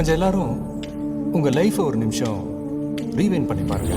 கொஞ்சம் எல்லாரும் உங்க லைஃப் ஒரு நிமிஷம் ரீவைண்ட் பண்ணி பாருங்க.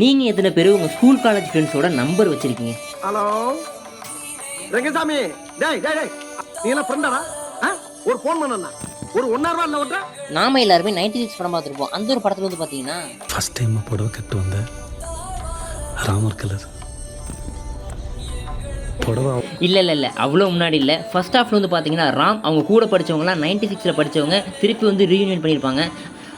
நீங்கள் எத்தனை பேர் உங்கள் ஸ்கூல் காலேஜ் ஃப்ரெண்ட்ஸோட நம்பர் வச்சுருக்கீங்க? ஹலோ ரங்கசாமி, டேய் டேய் டேய், நீ எல்லாம் ஃப்ரெண்டாடா? ஒரு ஃபோன் பண்ணா ஒரு 1 hour இல்ல ஓட்டற. நாம எல்லாரும் 96 படம் பார்த்துருப்போம். அந்த ஒரு படத்துல வந்து பார்த்தீங்கன்னா ஃபர்ஸ்ட் டைம் புடவை கட்டு வந்த ராமர் கலர் புடவை இல்லை அவ்வளோ முன்னாடி இல்லை. ஃபர்ஸ்ட் ஹாஃப்ல வந்து பார்த்தீங்கன்னா ராம் அவங்க கூட படித்தவங்களாம் 96ல் படித்தவங்க திருப்பி வந்து ரீயூனியன் பண்ணியிருப்பாங்க.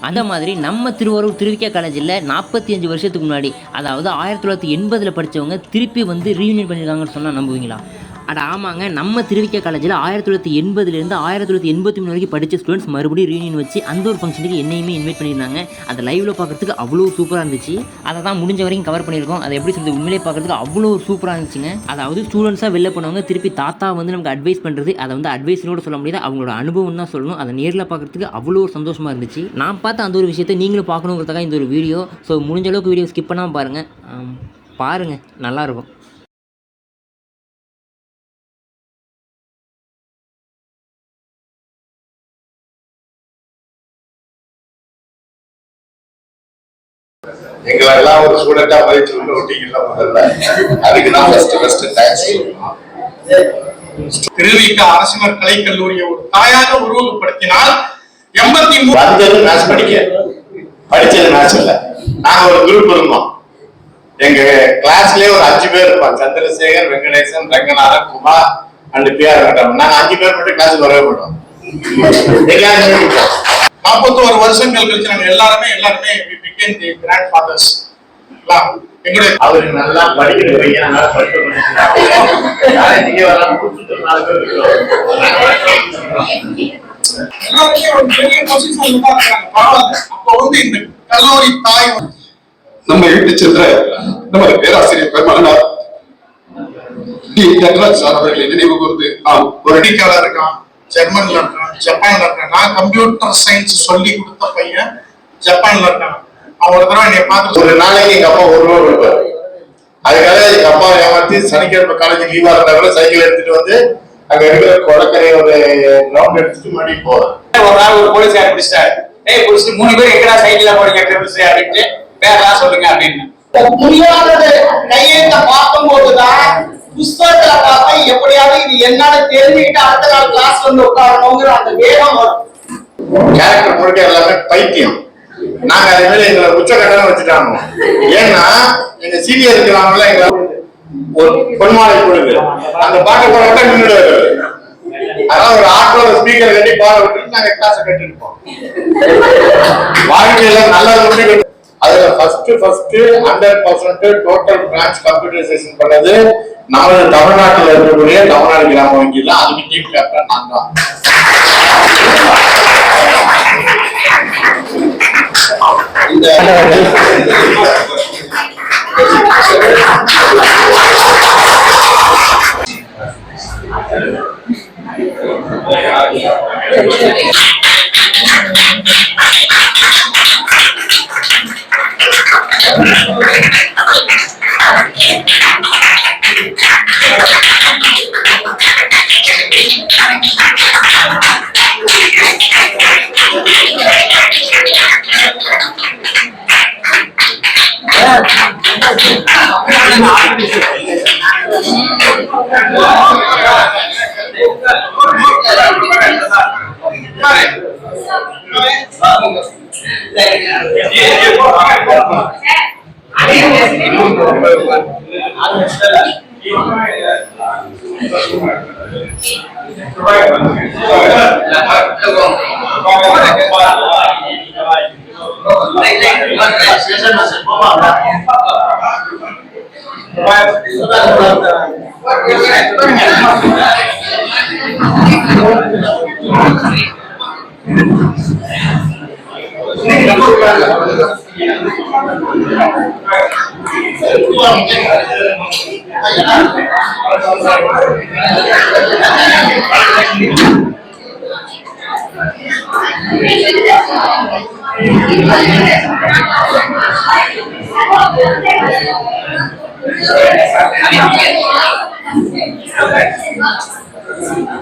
அந்த மாதிரி நம்ம திருவாரூர் திருவிக்கா காலேஜில் 45 வருஷத்துக்கு முன்னாடி, அதாவது 1980 படித்தவங்க திருப்பி வந்து ரீயூனியன் பண்ணியிருக்காங்கன்னு சொன்னால் நம்புவீங்களா? அட ஆமாங்க, நம்ம திருவிக்கா காலேஜில் 1980 1983 வரைக்கும் படித்த ஸ்டூடெண்ட்ஸ் மறுபடியும் ரீயூனியன் வச்சு அந்த ஒரு ஃபங்க்ஷனுக்கு என்னையுமே இன்வைட் பண்ணியிருந்தாங்க. அதை லைவில் பார்க்குறதுக்கு அவ்வளோ சூப்பராக இருந்துச்சு. அதை தான் முடிஞ்ச வரைக்கும் கவர் பண்ணியிருக்கோம். அதை எப்படி சொல்கிறது, உண்மையிலே பார்க்குறதுக்கு அவ்வளோ சூப்பராக இருந்துச்சுங்க. அதாவது ஸ்டூடெண்ட்ஸாக வெளில போனவங்க திருப்பி தாத்தா வந்து நமக்கு அட்வைஸ் பண்ணுறது, அதை வந்து அட்வைஸ்னோட சொல்ல முடியாது, அவங்களோட அனுபவம் தான் சொல்லணும். அதை நேரில் பார்க்குறதுக்கு அவ்வளோ ஒரு சந்தோஷமாக இருந்துச்சு. நான் பார்த்த அந்த ஒரு விஷயத்தை நீங்களும் பார்க்கணுங்கிறதுக்காக இந்த ஒரு வீடியோ. ஸோ முடிஞ்ச அளவுக்கு வீடியோ ஸ்கிப் பண்ணாமல் பாருங்கள், நல்லாயிருக்கும். எங்களெல்லாம் ஒரு ஸ்டூடெண்டா மதிச்சு உள்ள ஒட்டிக்கல முதல்ல. அதுக்கு நான் ஃபர்ஸ்ட் தேங்க்ஸ். திருவிக்கா அரசினர் கலைக்கல்லூரியை ஒரு தாயாக உருவகப்படுத்தினால் 83 வந்தது மேட்ச் படிச்சது மேட்ச் இல்ல. நாங்க ஒரு குரூப் இருந்தோம். எங்க கிளாஸ்லயே ஒரு 5 பேர் இருப்பாங்க. Chandrasekar, Venkatesan, Ranganathan, Kumar and PR Venkatam. நாங்க 5 பேர் மட்டும் கிளாஸுக்கு வரவே மாட்டோம். 41 வருஷங்கள் கழிச்சு நாங்க எல்லாருமே கிராண்ட் ஃபாதர்ஸ். அவரு நல்லா படிக்கிற பையன், நல்லா படிக்க கல்லூரி தாய் நம்ம வீட்டு சென்ற நமது பேராசிரியர் பெருமானார் அவர்களை நினைவு கூர்ந்து ஒரு அடிக்காளர் இருக்கான், ஜெர்மன்ல இருக்கான், ஜப்பான்ல இருக்கான். நான் கம்ப்யூட்டர் சயின்ஸ் சொல்லி கொடுத்த பையன் ஜப்பான்ல இருக்கான். அவன் ஒரு தடவை என்னை பார்த்து ஒரு நாளைக்கு எங்க அப்பா 1 ரூபா கொடுப்பாரு. அதுக்காக எங்க அப்பா ஏமாத்தி சனிக்கிழமை காலேஜ் லீவா இருந்தா கூட சைக்கிள் எடுத்துட்டு வந்து அங்க இருக்கிற கொடக்கரை ஒரு ரவுண்ட் எடுத்துட்டு மறுபடியும் போறேன். ஒரு நாள் ஒரு போலீஸ்கார பிடிச்சிட்டாரு. பிடிச்சிட்டு 3 பேர் எங்கடா சைக்கிள்ல போறீங்க அப்படின்ட்டு பேரெல்லாம் சொல்லுங்க அப்படின்னு. முடியாதது கையெழுத்த பார்க்கும் போதுதான் புஸ்தகத்துல பார்த்தா எப்படியாவது இது என்னன்னு தெரிஞ்சுக்கிட்டு அடுத்த நாள் கிளாஸ் வந்து உட்காரணுங்கிற அந்த வேகம் வரும். கேரக்டர் முழுக்க எல்லாமே பைத்தியம். நாங்க அதே மாதிரி எங்களை உச்சக்கட்டம் வச்சுட்டாங்க. ஏன்னா எங்க சீனியர் இருக்கிறாங்கல்ல, எங்களை ஒரு பொன்மாலை பொழுது அந்த பாட்டை போட நின்றுடுவாரு. அதனால ஒரு ஆட்டோட ஸ்பீக்கர் கட்டி பாட விட்டு நாங்க கிளாஸை கட்டிருப்போம். வாழ்க்கையில நல்லது. அதுல ஃபர்ஸ்ட் 100% டோட்டல் பிரான்ச் கம்ப்யூட்டரைசேஷன் பண்ணது நமது தமிழ்நாட்டில் இருக்கக்கூடிய தமிழ்நாடு கிராம வங்கியில. அதுக்கு டீம் கேப்டன் நான் தான்.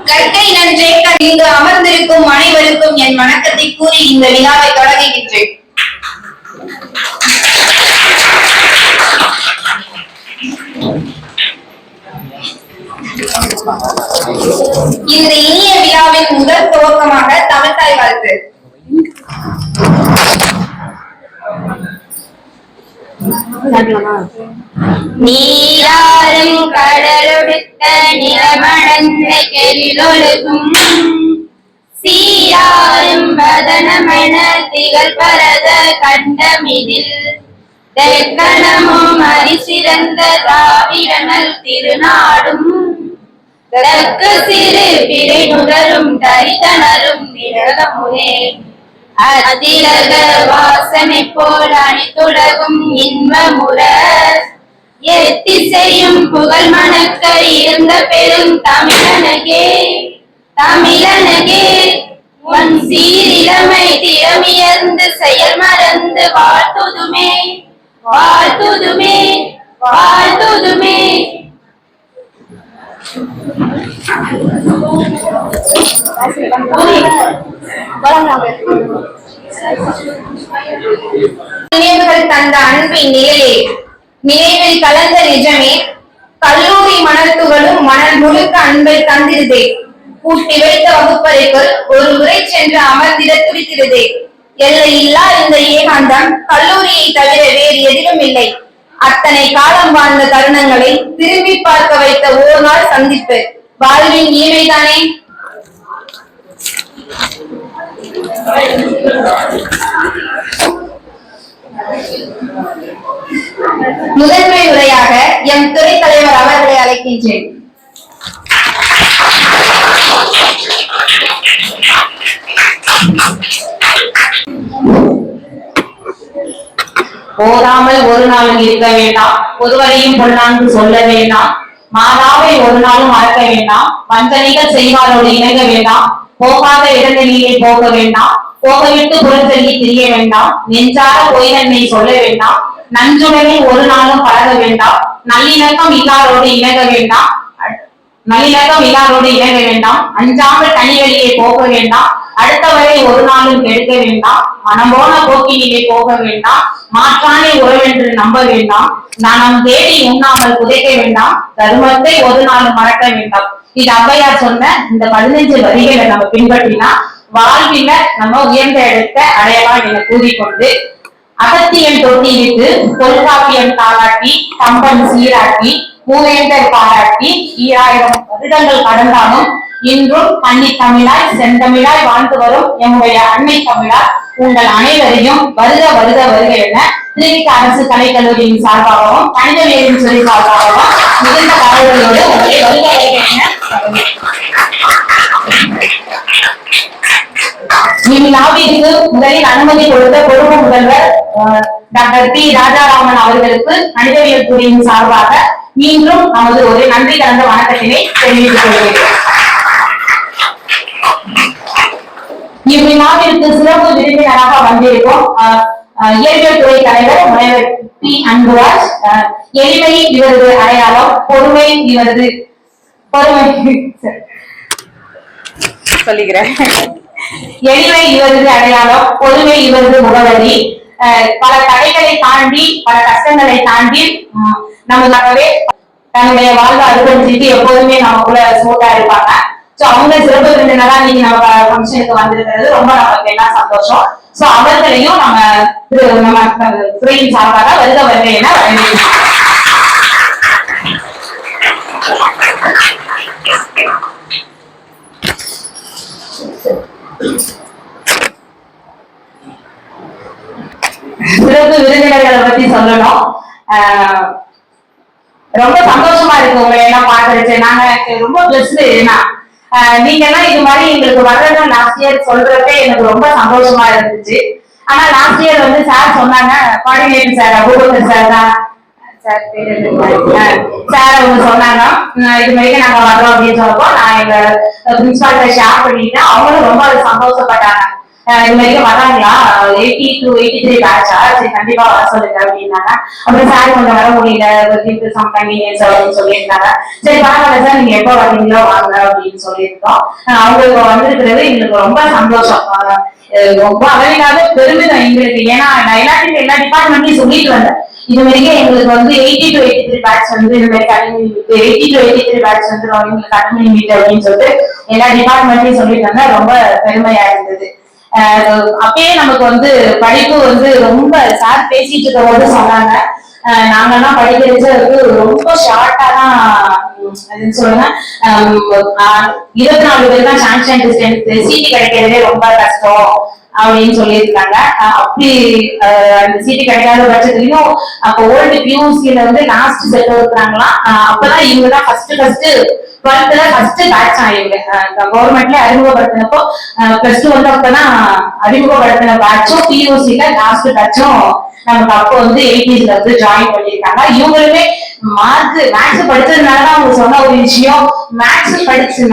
கற்கை நன்றே இங்கு அமர்ந்திருக்கும் அனைவருக்கும் என் வணக்கத்தை கூறி இந்த விழாவை தொடங்குகின்றேன். இந்த இனிய விழாவின் முதல் துவக்கமாக தமிழ்தாய் வாழ்த்து. நீராறும் கடலொடுக்க நிலமடந்த கெழிலொழுகும் சீராறும் வதனமென திகழ் பரத கண்டமிதில் தெற்கணமும் அரிசிறந்த திராவிடனல் திருநாடும் தெற்கு சிறு பிறை நுகரும் தரிதனரும் நிழகமுனே அதிலக வாசனை போல் அனைத்துலகும் இன்பமுற எத்திசையும் புகழ் மணக்க இருந்த பெரும் தமிழனகே தமிழனகே உன் சீரிழமை திறமியர்ந்து செயல் மறந்து வாழ்த்துதுமே வாழ்த்துதுமே வாழ்த்துதுமே. நினைவுகள் தந்த அன்பின் நிலையே நினைவில் கலந்த நிஜமே கல்லூரி மணல் துகளும் மணல் முழுக்க அன்பை தந்திருதே கூட்டி வைத்த வகுப்பறைக்குள் ஒரு முறை சென்று அமர்ந்திட துடித்திருதே. எல்லை இல்லா இந்த ஏகாந்தம் கல்லூரியை தவிர வேறு எதிலும் இல்லை. அத்தனை காலம் வாழ்ந்த தருணங்களை திரும்பி பார்க்க வைத்த ஒரு நாள் சந்திப்பு வாழ்வின் இனிமைதானே. முதன்மை உரையாக எம் துறை தலைவர் அவர்களை அழைக்கின்றேன். போதாமல் ஒரு நாளும் இருக்க வேண்டாம், ஒருவரையும் பொல்லாங்கு சொல்ல வேண்டாம், மாதாவை ஒரு நாளும் மறக்க வேண்டாம், வஞ்சனைகள் செய்வாரோடு இணங்க வேண்டாம், போகாத இடங்களிலே போக வேண்டாம், போகவிட்டு புறத்தள்ளி திரிய வேண்டாம், நெஞ்சார பொய்தன்மை சொல்ல வேண்டாம், நஞ்சுடனே ஒரு நாளும் பழக வேண்டாம், நல்லிணக்கம் இல்லாரோடு இணங்க வேண்டாம், அஞ்சாமல் தனி வழியே போக வேண்டாம், அடுத்தவரை ஒரு நாளும் கெடுக்க வேண்டாம், மனம் போன போக்கினிலே போக வேண்டாம், மாற்றானை உறவென்று நம்ப வேண்டாம், நானம் தேடி உண்ணாமல் புதைக்க வேண்டாம், தர்மத்தை ஒரு நாளும் மறக்க வேண்டாம். இது ஔவையார் சொன்ன இந்த 15 வரிகளை நம்ம பின்பற்றினா வாழ்வில நம்ம உயர்ந்த இடத்தை அடையலாம் என கூறிக்கொண்டு அகத்தியன் தொட்டியிட்டு தொல்காப்பியம் தாளாட்டி கம்பன் சீராட்டி மூவேந்தர் பாராட்டி 2000 வருடங்கள் கடந்தாலும் இன்றும் கன்னி தமிழாய் செந்தமிழாய் வாழ்ந்து வரும் எம்முடைய அன்னை தமிழார் உங்கள் அனைவரையும் வருக வருக வருக என திருவிக அரசு கலைக்கல்லூரியின் சார்பாகவும் கணிதவியலின் சொல்லி சார்பாகவும் மிகுந்த பாடல்களோடு உங்களை வருக வருக என இந்நாவிற்கு முதலில் அனுமதி கொடுத்த பொறுப்பு முதல்வர் டாக்டர் பி ராஜாராமன் அவர்களுக்கு கணிதவியல் துறையின் சார்பாக மீண்டும் நமது ஒரு நன்றி கலந்த வணக்கத்தினை தெரிவித்துக் கொள்கிறேன். இவ்விழாவிற்கு சிறப்பு விருந்தினராக வந்திருக்கும் இயற்பியல் துறை தலைவர் முனைவர் பி அன்புராஜ். எளிமை இவரது அடையாளம், பொறுமை இவரது சொல்லுகிறேன். எளிமை இவரது அடையாளம், பொறுமை இவரது முகவரி. பல தடைகளை தாண்டி பல கஷ்டங்களை தாண்டி நமக்காகவே தன்னுடைய வாழ்வை அர்ப்பணிச்சுட்டு எப்போதுமே நமக்குள்ள ஸ்மூத்தா இருப்பாங்க. சோ அவங்க சிறப்பு விருந்தினரா நீங்க நம்ம ஃபங்க்ஷனுக்கு வந்திருக்கிறது ரொம்ப நமக்கு எல்லாம் சந்தோஷம். சோ அவர்களையும் நம்ம துறையின் சார்பாக வருக வருக என வரவேற்கிறோம். சிறப்பு விருந்தினர்களை பத்தி சொல்லணும். ரொம்ப சந்தோஷமா இருக்கு உங்களை எல்லாம் பாக்குறச்சு. நாங்க ரொம்ப பிளஸ்டு. நீங்க எல்லாம் இது மாதிரி எங்களுக்கு வரணும் லாஸ்ட் இயர் சொல்றப்ப எனக்கு ரொம்ப சந்தோஷமா இருந்துச்சு. ஆனா லாஸ்ட் இயர் வந்து சார் சொன்னாங்க, கோஆர்டினேட்டர் சார் அபூபக்கர் சார் தான் சார் பேரு சார் அவங்க சொன்னாங்க இது மாதிரி நாங்க வரோம் அப்படின்னு சொல்லுவோம். நான் எங்க பிரின்சிபால்கிட்ட ஷேர் பண்ணிட்டேன். அவங்களும் ரொம்ப சந்தோஷப்பட்டாங்க. இது மாதிரி வராங்களா 80 to 83 பேட்சா, சரி கண்டிப்பா வர சொல்லுங்க அப்படின்னாங்க. அப்புறம் சார் கொஞ்சம் வர முடியல அப்படின்னு சொல்லியிருந்தாங்க. சரி பரவாயில்ல சார், நீங்க எப்போ வரீங்களோ வாங்க அப்படின்னு சொல்லியிருந்தோம். அவங்களுக்கு வந்திருக்கிறது எங்களுக்கு ரொம்ப சந்தோஷம், ரொம்ப அளவில்லாத பெருமிதம் எங்களுக்கு. ஏன்னா நான் எல்லா டிபார்ட்மெண்ட்லயும் சொல்லிட்டு வந்தேன், இது வரைக்கும் எங்களுக்கு வந்து 80 to 83 பேட்ச் வந்து இந்த மாதிரி 80 to 83 பேட்ச் வந்து எங்களுக்கு அலுமினி மீட் அப்படின்னு சொல்லிட்டு எல்லா டிபார்ட்மெண்ட்லயும் சொல்லிட்டு வந்தேன். ரொம்ப பெருமையா இருந்தது. அப்பயே நமக்கு வந்து படிப்பு வந்து ரொம்ப சார் பேசிட்டு இருக்க போது சொன்னாங்க, நாங்கெல்லாம் படிக்கிறது ரொம்ப ஷார்ட்டா தான் சொல்லுங்க, 24 பேர் தான் சான்சன் டிஸ்டன்ஸ், சீட்டு கிடைக்கிறதே ரொம்ப கஷ்டம் அப்படின்னு சொல்லியிருக்காங்க. அப்படி அந்த சீட்டு கிடைக்காத பட்சத்துலயும் அப்ப ஓல்டு பியூசில வந்து லாஸ்ட் செட் இருக்கிறாங்களா, அப்பதான் இவங்க தான் ஃபர்ஸ்ட் 12th ஃபர்ஸ்ட் பேட்ச் ஆயிருக்கு. கவர்மெண்ட்ல அறிமுகப்படுத்தினப்போ +2 வந்து அப்பதான் அறிமுகப்படுத்தின பேட்சும் பியூசில லாஸ்ட் பேட்சும் நமக்கு அப்போ வந்து 80s வந்து ஜாயின் பண்ணியிருக்காங்க. இவங்களுமே மேத்ஸ் படிச்சதுனாலதான் அவங்க சொன்ன ஒரு விஷயம்,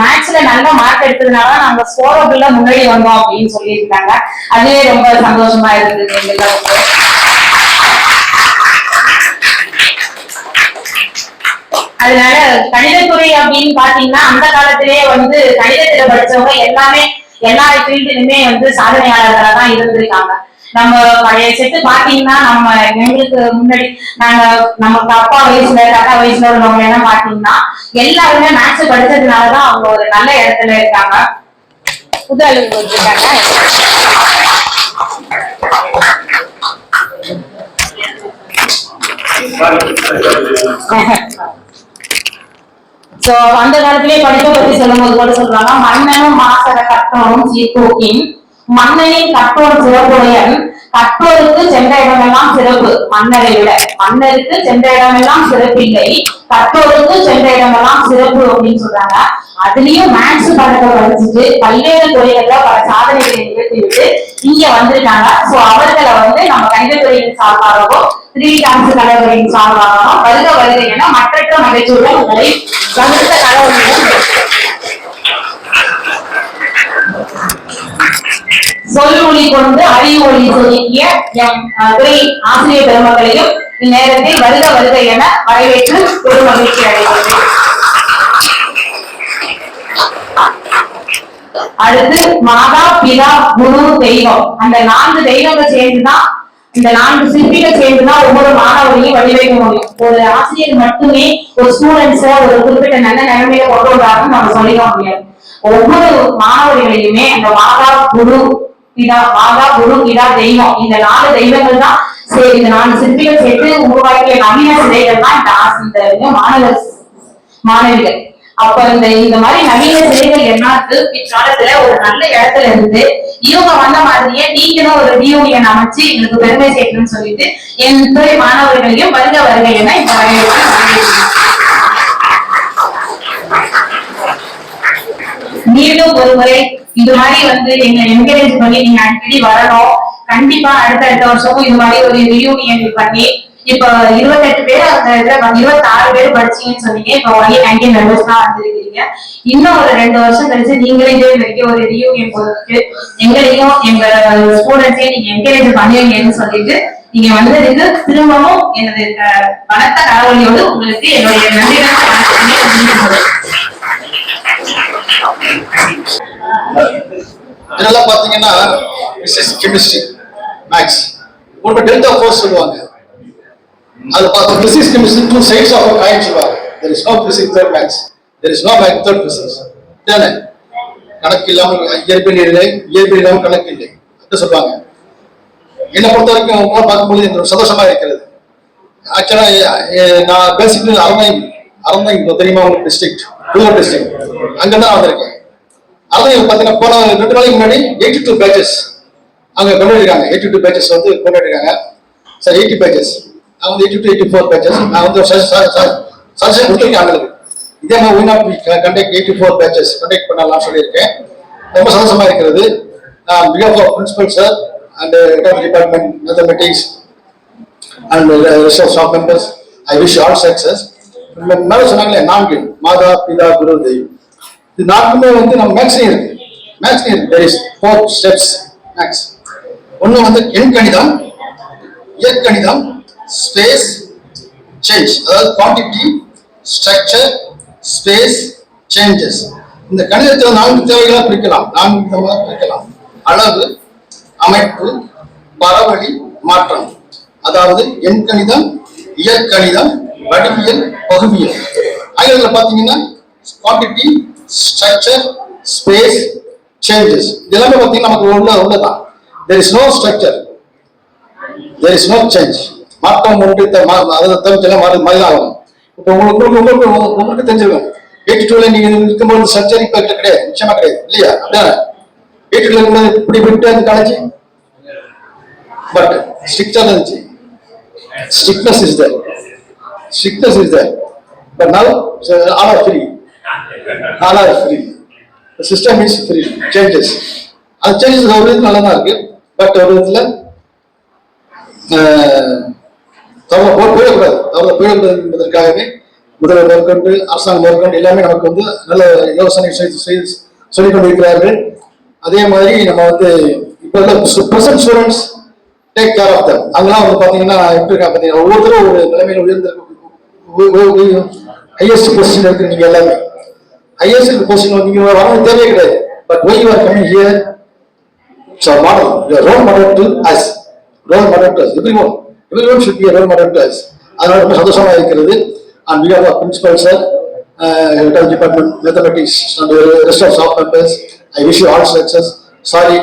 மேத்ஸ்ல நல்ல மார்க் எடுத்ததுனாலதான் நாங்க ஸ்கோரபிள்ல முன்னாடி வந்தோம் அப்படின்னு சொல்லியிருக்காங்க. அதுவே ரொம்ப சந்தோஷமா இருந்தது எங்களுக்கு. அதனால கணிதத்துறை அப்படின்னு பாத்தீங்கன்னா அந்த காலத்திலேயே வந்து கணிதத்துல படிச்சவங்க எல்லாமே எல்லா ஃபீல்டுலுமே வந்து சாதனையாளர்களா தான் இருந்திருக்காங்க. நம்ம பழைய செட்டு பாத்தீங்கன்னா நம்ம எங்களுக்கு முன்னாடி நமக்கு அப்பா வயசுல தாத்தா வயசுல உள்ளவங்க எல்லாம் பாத்தீங்கன்னா எல்லாருமே மேத்ஸ் படிச்சதுனாலதான் அவங்க ஒரு நல்ல இடத்துல இருக்காங்க. புது அளவுக்கு வச்சிருக்காங்க. சோ அந்த காலத்திலேயே படிப்பை பத்தி சொல்லும் போது கூட சொல்றாங்க, மன்னனும் மாசர கற்றோரும் சீர்தூக்கின் மன்னனின் கற்றோர் சிறப்புடையன் கற்றோருக்கு சென்ற இடமெல்லாம் சிறப்பு மன்னரை விட, மன்னருக்கு சென்ற இடமெல்லாம் சிறப்பில்லை, கற்றோருக்கு சென்ற இடமெல்லாம் சிறப்பு அப்படின்னு சொல்றாங்க. அதுலயும் மேத்ஸ் படத்தை படிச்சுட்டு பல்வேறு துறைகள்ல பல சாதனைகளை நிகழ்த்திவிட்டு இங்க வந்திருக்காங்க. சோ அவர்களை வந்து நம்ம கணிதத்துறையின் சார்பாகவும் 3 டான்ஸ் கலைவரின் சார்பாகவும் வருக என மற்றற்ற மகிழ்ச்சியுடன் உங்களை வகுத்த கலவரியுடன் சொல்மொழி கொண்டு அறிவொளி சொல்லிய எம் துறை ஆசிரியர் பெருமக்களையும் இந்நேரத்தில் வருக என வரவேற்று ஒரு மகிழ்ச்சி அடைகிறது. அடுத்து மாதா பிதா குரு தெய்வம், அந்த 4 தெய்வங்கள் சேர்ந்துதான், இந்த 4 சிற்பிகள் சேர்ந்துதான் ஒவ்வொரு மாணவரையும் வடிவமைக்க முடியும். ஒரு ஆசிரியர் மட்டுமே ஒரு ஸ்டூடெண்ட்ஸ ஒரு குறிப்பிட்ட நல்ல நிலைமையில கொண்டு வந்தாருன்னு நம்ம சொல்லிக்க முடியாது. ஒவ்வொரு மாணவர்களையுமே அந்த மாதா குரு பிதா தெய்வம், இந்த 4 தெய்வங்கள் தான் சரி, இந்த 4 சிற்பிகள் சேர்த்து உருவாக்கிய நவீன சிலைகள் தான் இந்த மாணவிகள். அப்ப இந்த மாதிரி நவீன சிலைகள் என்னாச்சு பிற்காலத்துல ஒரு நல்ல இடத்துல இருந்து இவங்க வந்த மாதிரியே நீங்களும் ஒரு ரியூனியன் அமைச்சு எங்களுக்கு பெருமை சேர்க்கணும்னு சொல்லிட்டு என் துறை மாணவர்களையும் வருக என இந்த மீண்டும் ஒரு முறை இது மாதிரி வந்து எங்க என்கரேஜ் பண்ணி நீங்க அடிக்கடி வரணும். கண்டிப்பா அடுத்த வருஷமும் இது மாதிரி ஒரு ரியூனியன் பண்ணி, இப்ப 28 பேர் அந்த இதுல 26 பேர் படிச்சீங்கன்னு சொன்னீங்க. இப்ப 19 மெம்பர்ஸ் தான் வந்திருக்கீங்க. இன்னும் ஒரு 2 வருஷம் கழிச்சு நீங்களே இதே வரைக்கும் ஒரு ரியூனியன் போறதுக்கு எங்களையும் எங்க ஸ்டூடெண்ட்ஸையும் நீங்க என்கரேஜ் பண்ணுவீங்கன்னு சொல்லிட்டு நீங்க வந்ததுக்கு திரும்பவும் எனது பலத்த கரவொலியோடு உங்களுக்கு என்னுடைய நன்றிகளை இதெல்லாம் பாத்தீங்கன்னா பிசிக்ஸ் கெமிஸ்ட்ரி மேக்ஸ் ஒரு டெல்டா கோர்ஸ் சொல்லுவாங்க. அது பார்த்தா physics chemistry 2 sides of a coin சொல்லுவாங்க. there is no physics without maths, there is no math without physics. தானே? கணக்கு இல்லாமல் இயற்பியல் இல்லை, இயற்பியல் இல்லாமல் கணக்கு இல்லை அப்படி சொல்லுவாங்க. என்னை பொறுத்த வரைக்கும் உங்களை பார்க்கும்போது எனக்கு சந்தோஷமா இருக்கிறது. ஆக்சுவலா நான் பேசிக்கலி அரந்தை தெரியுமா உங்களுக்கு டிஸ்ட்ரிக்ட், புதுவர் டிஸ்ட்ரிக்ட், அங்கதான் வந்திருக்கேன். அதான் பாத்தீங்கன்னா போன 2 நாளைக்கு முன்னாடி 82 பேச்சஸ் அங்க கொண்டாடிருக்காங்க. 82 பேச்சஸ் வந்து கொண்டாடிருக்காங்க. சார் 80 பேச்சஸ், அவங்க 82 84 பேச்சஸ். நான் வந்து சஜஷன் கொடுத்துருக்கேன் அவங்களுக்கு. இதே மாதிரி we not conduct 84 batches conduct பண்ணலாம் சொல்லியிருக்கேன். ரொம்ப சந்தோஷமா இருக்கிறது. Behalf of principal sir and department mathematics and rest of staff members, I wish you all success. மேல சொன்னாங்களே 4 மாதா பிதா குரு தெய்வம், இது 4மே வந்து நம்ம மேக்ஸ்லயும் இருக்கு. there is 4 steps maths. ஒண்ணு வந்து எண்கணிதம், இயற்கணிதம், ஸ்பேஸ், சேஞ்ச், அதாவது குவான்டிட்டி, ஸ்ட்ரக்சர், ஸ்பேஸ், சேஞ்சஸ். இந்த கணிதத்தை 4 தேவைகளா பிரிக்கலாம், 4 விதமாக பிரிக்கலாம். அளவு, அமைப்பு, பரவழி, மாற்றம். அதாவது எண்கணிதம், இயற்கணிதம், வடிவியல், பகுதியல். ஆங்கிலத்தில் பார்த்தீங்கன்னா குவான்டிட்டி, ஸ்ட்ரக்சர், ஸ்பேஸ், சேஞ்சஸ். இதெல்லாமே பார்த்தீங்கன்னா நமக்கு உள்ளதான். there is no structure, there is no change. மாற்றம் ஒன்று அதாவது தமிழ்ச்செல்லாம் மாறிதான். இப்போ உங்களுக்கு தெரிஞ்சிருக்கும் 82ல நீங்க இருக்கும்போது ஸ்ட்ரக்சர் இப்போ கிடையாது, நிச்சயமா கிடையாது இல்லையா? அப்படியே 82ல இப்படி விட்டு அந்த காலேஜ் பட் ஸ்ட்ரிக்டா இருந்துச்சு. strictness is there, but now all are free, the system is free. Changes, அது சேஞ்சஸ் ஒரு விதத்துல நல்லா தான் இருக்கு, பட் ஒரு விதத்துல போயிடக்கூடாது என்பதற்காகவே முதல்வர் மேற்கொண்டு அரசாங்கம் மேற்கொண்டு எல்லாமே நமக்கு வந்து நல்ல யோசனை சொல்லிக் கொண்டிருக்கிறார்கள். அதே மாதிரி நம்ம வந்து இப்போ present students take care of them. அங்கெல்லாம் வந்து பாத்தீங்கன்னா எப்படி இருக்கா பாத்தீங்கன்னா ஒவ்வொருத்தரும் ஒரு நிலைமையில உயர்ந்த ஹையஸ்ட் பொசிஷன் இருக்கு. நீங்க எல்லாமே ஹையஸ்ட் பொசிஷன் நீங்க வரணும் தேவையே கிடையாது. But when you are coming here, it's a model, you are role model to us, everyone should be a role model to us. அதனால ரொம்ப சந்தோஷமா இருக்கிறது. And we have a principal sir, head of department mathematics and rest of staff members, I wish you all success. Sorry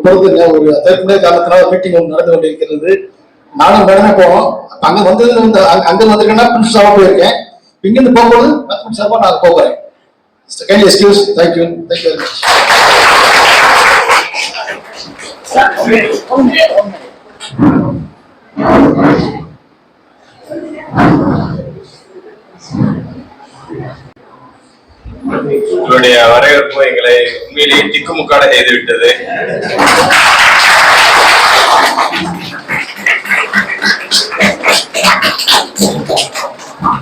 பொழுது ஒரு 30 மணி காலத்தினால meeting ஒன்று நடந்து கொண்டிருக்கிறது. நானும் உடனே போவோம். அங்க வந்தது அங்க வந்திருக்கேன்னா பிரின்சிபல் போயிருக்கேன். இங்கிருந்து போகும்போது மேத்தமெட்டிக்ஸ் சார்பா நான் போகிறேன். Kindly excuse. Thank you very much. உங்களுடைய வரவேற்பு எங்களை உண்மையிலேயே திக்குமுக்காட செய்துவிட்டது.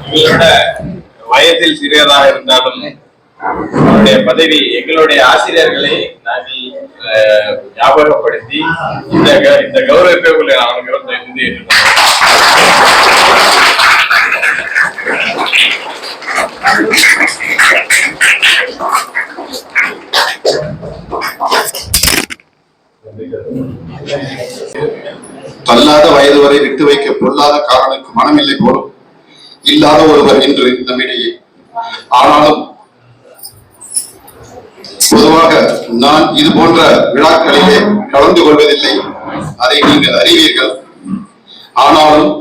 எங்களோட வயதில் சிறியதாக இருந்தாலும் அவருடைய பதவி எங்களுடைய ஆசிரியர்களை நாங்கள் ஞாபகப்படுத்தி இந்த கௌரவத்தை உங்களை நாங்கள் தள்ளாத வயது வரை விட்டு வைக்க பொல்லாத காரனுக்கு மனமில்லை போலும் இல்லாத ஒருவர் இன்று நம்மிடையே. ஆனாலும் பொதுவாக நான் இது போன்ற விழாக்களிலே கலந்து கொள்வதில்லை, அதை நீங்கள் அறிவீர்கள். ஆனாலும்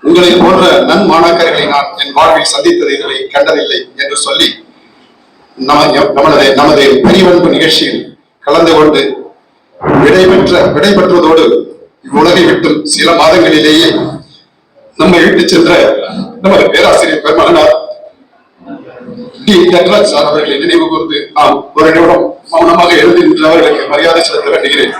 உங்களை போன்ற நன்மாணாக்கர்களை நான் என் வாழ்வில் சந்தித்ததை கண்டதில்லை என்று சொல்லி நமது பெரியவன்பு நிகழ்ச்சியில் கலந்து கொண்டு விடைபெற்றதோடு இவ்வுலகை விட்டும் சில மாதங்களிலேயே நம்மை விட்டு சென்ற நமது பேராசிரியர் பெருமகனார் டி தன்ராஜ் சார் அவர்களை நினைவு கூர்ந்து நாம் ஒரு நிமிடம் மௌனமாக எழுதி அவர்களுக்கு மரியாதை செலுத்த வேண்டுகிறேன்.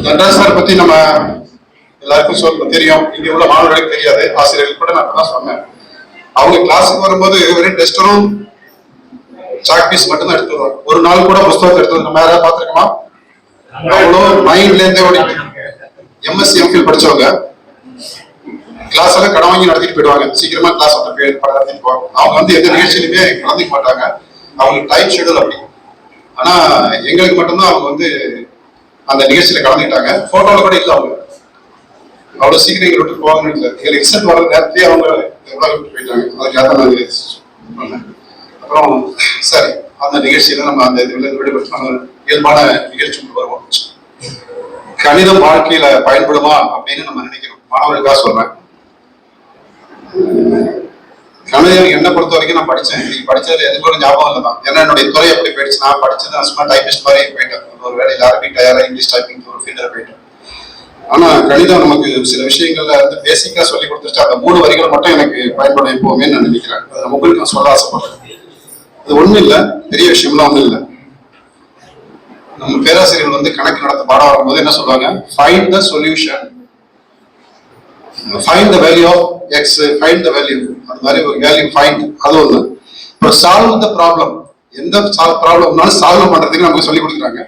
தன்ராஜ் சார் பத்தி நம்ம எல்லாருக்கும் தெரியும், இங்க உள்ள மாணவர்களுக்கு தெரியாது, ஆசிரியர்கள் கூட நான் தான் சொன்னேன். அவங்க கிளாஸுக்கு வரும்போது வெறும் டெஸ்டரும் சாக் பீஸ் மட்டும் தான் எடுத்து வருவாங்க. ஒரு நாள் கூட புத்தகத்தை எடுத்து நம்ம யாராவது பார்த்துருக்கோமா? அவ்வளோ மைண்ட்ல இருந்தே ஓடிட்டு எம்எஸ்சி எம்ஃபில் படிச்சவங்க கிளாஸ் எல்லாம் கடன் வாங்கி நடத்திட்டு போயிடுவாங்க. சீக்கிரமா கிளாஸ் நடத்திட்டு போவாங்க. அவங்க வந்து எந்த நிகழ்ச்சியிலுமே கலந்துக்க மாட்டாங்க, அவங்களுக்கு டைம் ஷெடியூல் அப்படி. ஆனா எங்களுக்கு மட்டும்தான் அவங்க வந்து அந்த நிகழ்ச்சியில கலந்துக்கிட்டாங்க. போட்டோல கூட இல்லை, அவ்வளவு சீக்கிரம் எங்களை விட்டு போவாங்கன்னு இல்லை. எங்களை ரிசல்ட் வர நேரத்தையே அவங்க விட்டு போயிட்டாங்க. அதுக்காக நான் சொன்னேன். அப்புறம் சரி, அந்த நிகழ்ச்சியில நம்ம அந்த இதுல விடுபட்டு நம்ம இயல்பான நிகழ்ச்சி கொண்டு வருவோம். கணிதம் வாழ்க்கையில பயன்படுமா அப்படின்னு நம்ம நினைக்கிறோம். மாணவர்களுக்காக சொல்றேன். கணிதம் என்ன பொறுத்த வரைக்கும் நான் படிச்சேன். நீங்க படிச்சதுல எதுக்கு ஒரு ஞாபகம் இல்லை தான். ஏன்னா என்னுடைய துறை எப்படி போயிடுச்சு, நான் படிச்சது சும்மா டைபிஸ்ட் மாதிரி போயிட்டேன். ஒரு வேலையில் அரபிக் டயரா இங்கிலீஷ் டைப்பிங் ஒரு ஃபீல்டில் போயிட்டேன். ஆனா கணிதம் நமக்கு சில விஷயங்கள்ல வந்து பேசிக்கா சொல்லி கொடுத்துட்டு அந்த 3 வரிகள் மட்டும் எனக்கு பயன்படும் எப்பவுமே நான் நினைக்கிறேன். அதை உங்களுக்கு நான் சொல்ல ஆசைப்படுறேன். அது ஒண்ணும் இல்லை, பெரிய விஷயம்லாம் ஒண்ணும் இல்லை. நம்ம பேராசிரியர்கள் வந்து கணக்கு நடத்த பாடம் வரும்போது என்ன சொல்லுவாங்க, find the solution, find the value of X, find the value, அது மாதிரி ஒரு வேல்யூ ஃபைண்ட், அது ஒண்ணு. இப்போ சால்வ் த ப்ராப்ளம், எந்த ப்ராப்ளம்னாலும் சால்வ் பண்றதுக்கு நமக்கு சொல்லி கொடுக்குறாங்க.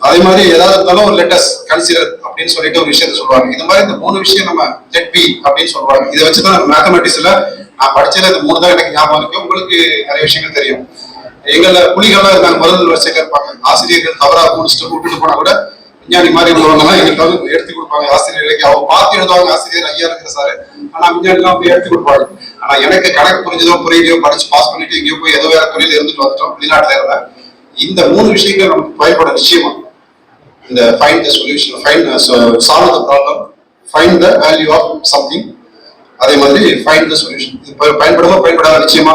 அதே மாதிரி ஏதாவது இருந்தாலும் ஒரு லெட்டஸ் கன்சிடர் அப்படின்னு சொல்லிட்டு ஒரு விஷயத்த சொல்லுவாங்க. இந்த மாதிரி இந்த 3 விஷயம் நம்ம லெட் பி அப்படின்னு சொல்லுவாங்க. இதை வச்சுதான் நம்ம மேத்தமெட்டிக்ஸ்ல நான் படிச்சதுல இந்த 3 தான் எனக்கு ஞாபகம் இருக்கு. உங்களுக்கு நிறைய விஷயங்கள் தெரியும். எங்கள புலிகள்லாம் இருந்தாங்க, முதல் வரிசையில இருப்பாங்க. ஆசிரியர்கள் தவறா முடிச்சுட்டு கூப்பிட்டு போனா கூட விஞ்ஞானி மாதிரி உள்ளவங்கலாம் எங்களுக்கு வந்து எடுத்து கொடுப்பாங்க. ஆசிரியர்களுக்கு அவங்க பார்த்து எழுதுவாங்க, ஆசிரியர் ஐயா இருக்கிற சாரு, ஆனா விஞ்ஞானிலாம் போய் எடுத்து கொடுப்பாங்க. ஆனா எனக்கு கணக்கு புரிஞ்சதோ புரியலையோ படிச்சு பாஸ் பண்ணிட்டு எங்கேயோ போய் ஏதோ வேற துறையில இருந்துட்டு வந்துட்டோம், வெளிநாட்டுல இருந்தேன். இந்த 3 விஷயங்கள் நமக்கு பயன்பட நிச்சயமா. இந்த find the solution, solve the problem, find the value of something, அதே மாதிரி ஃபைண்ட் த சொல்யூஷன். இது பயன்படுமா பயன்படாத? நிச்சயமா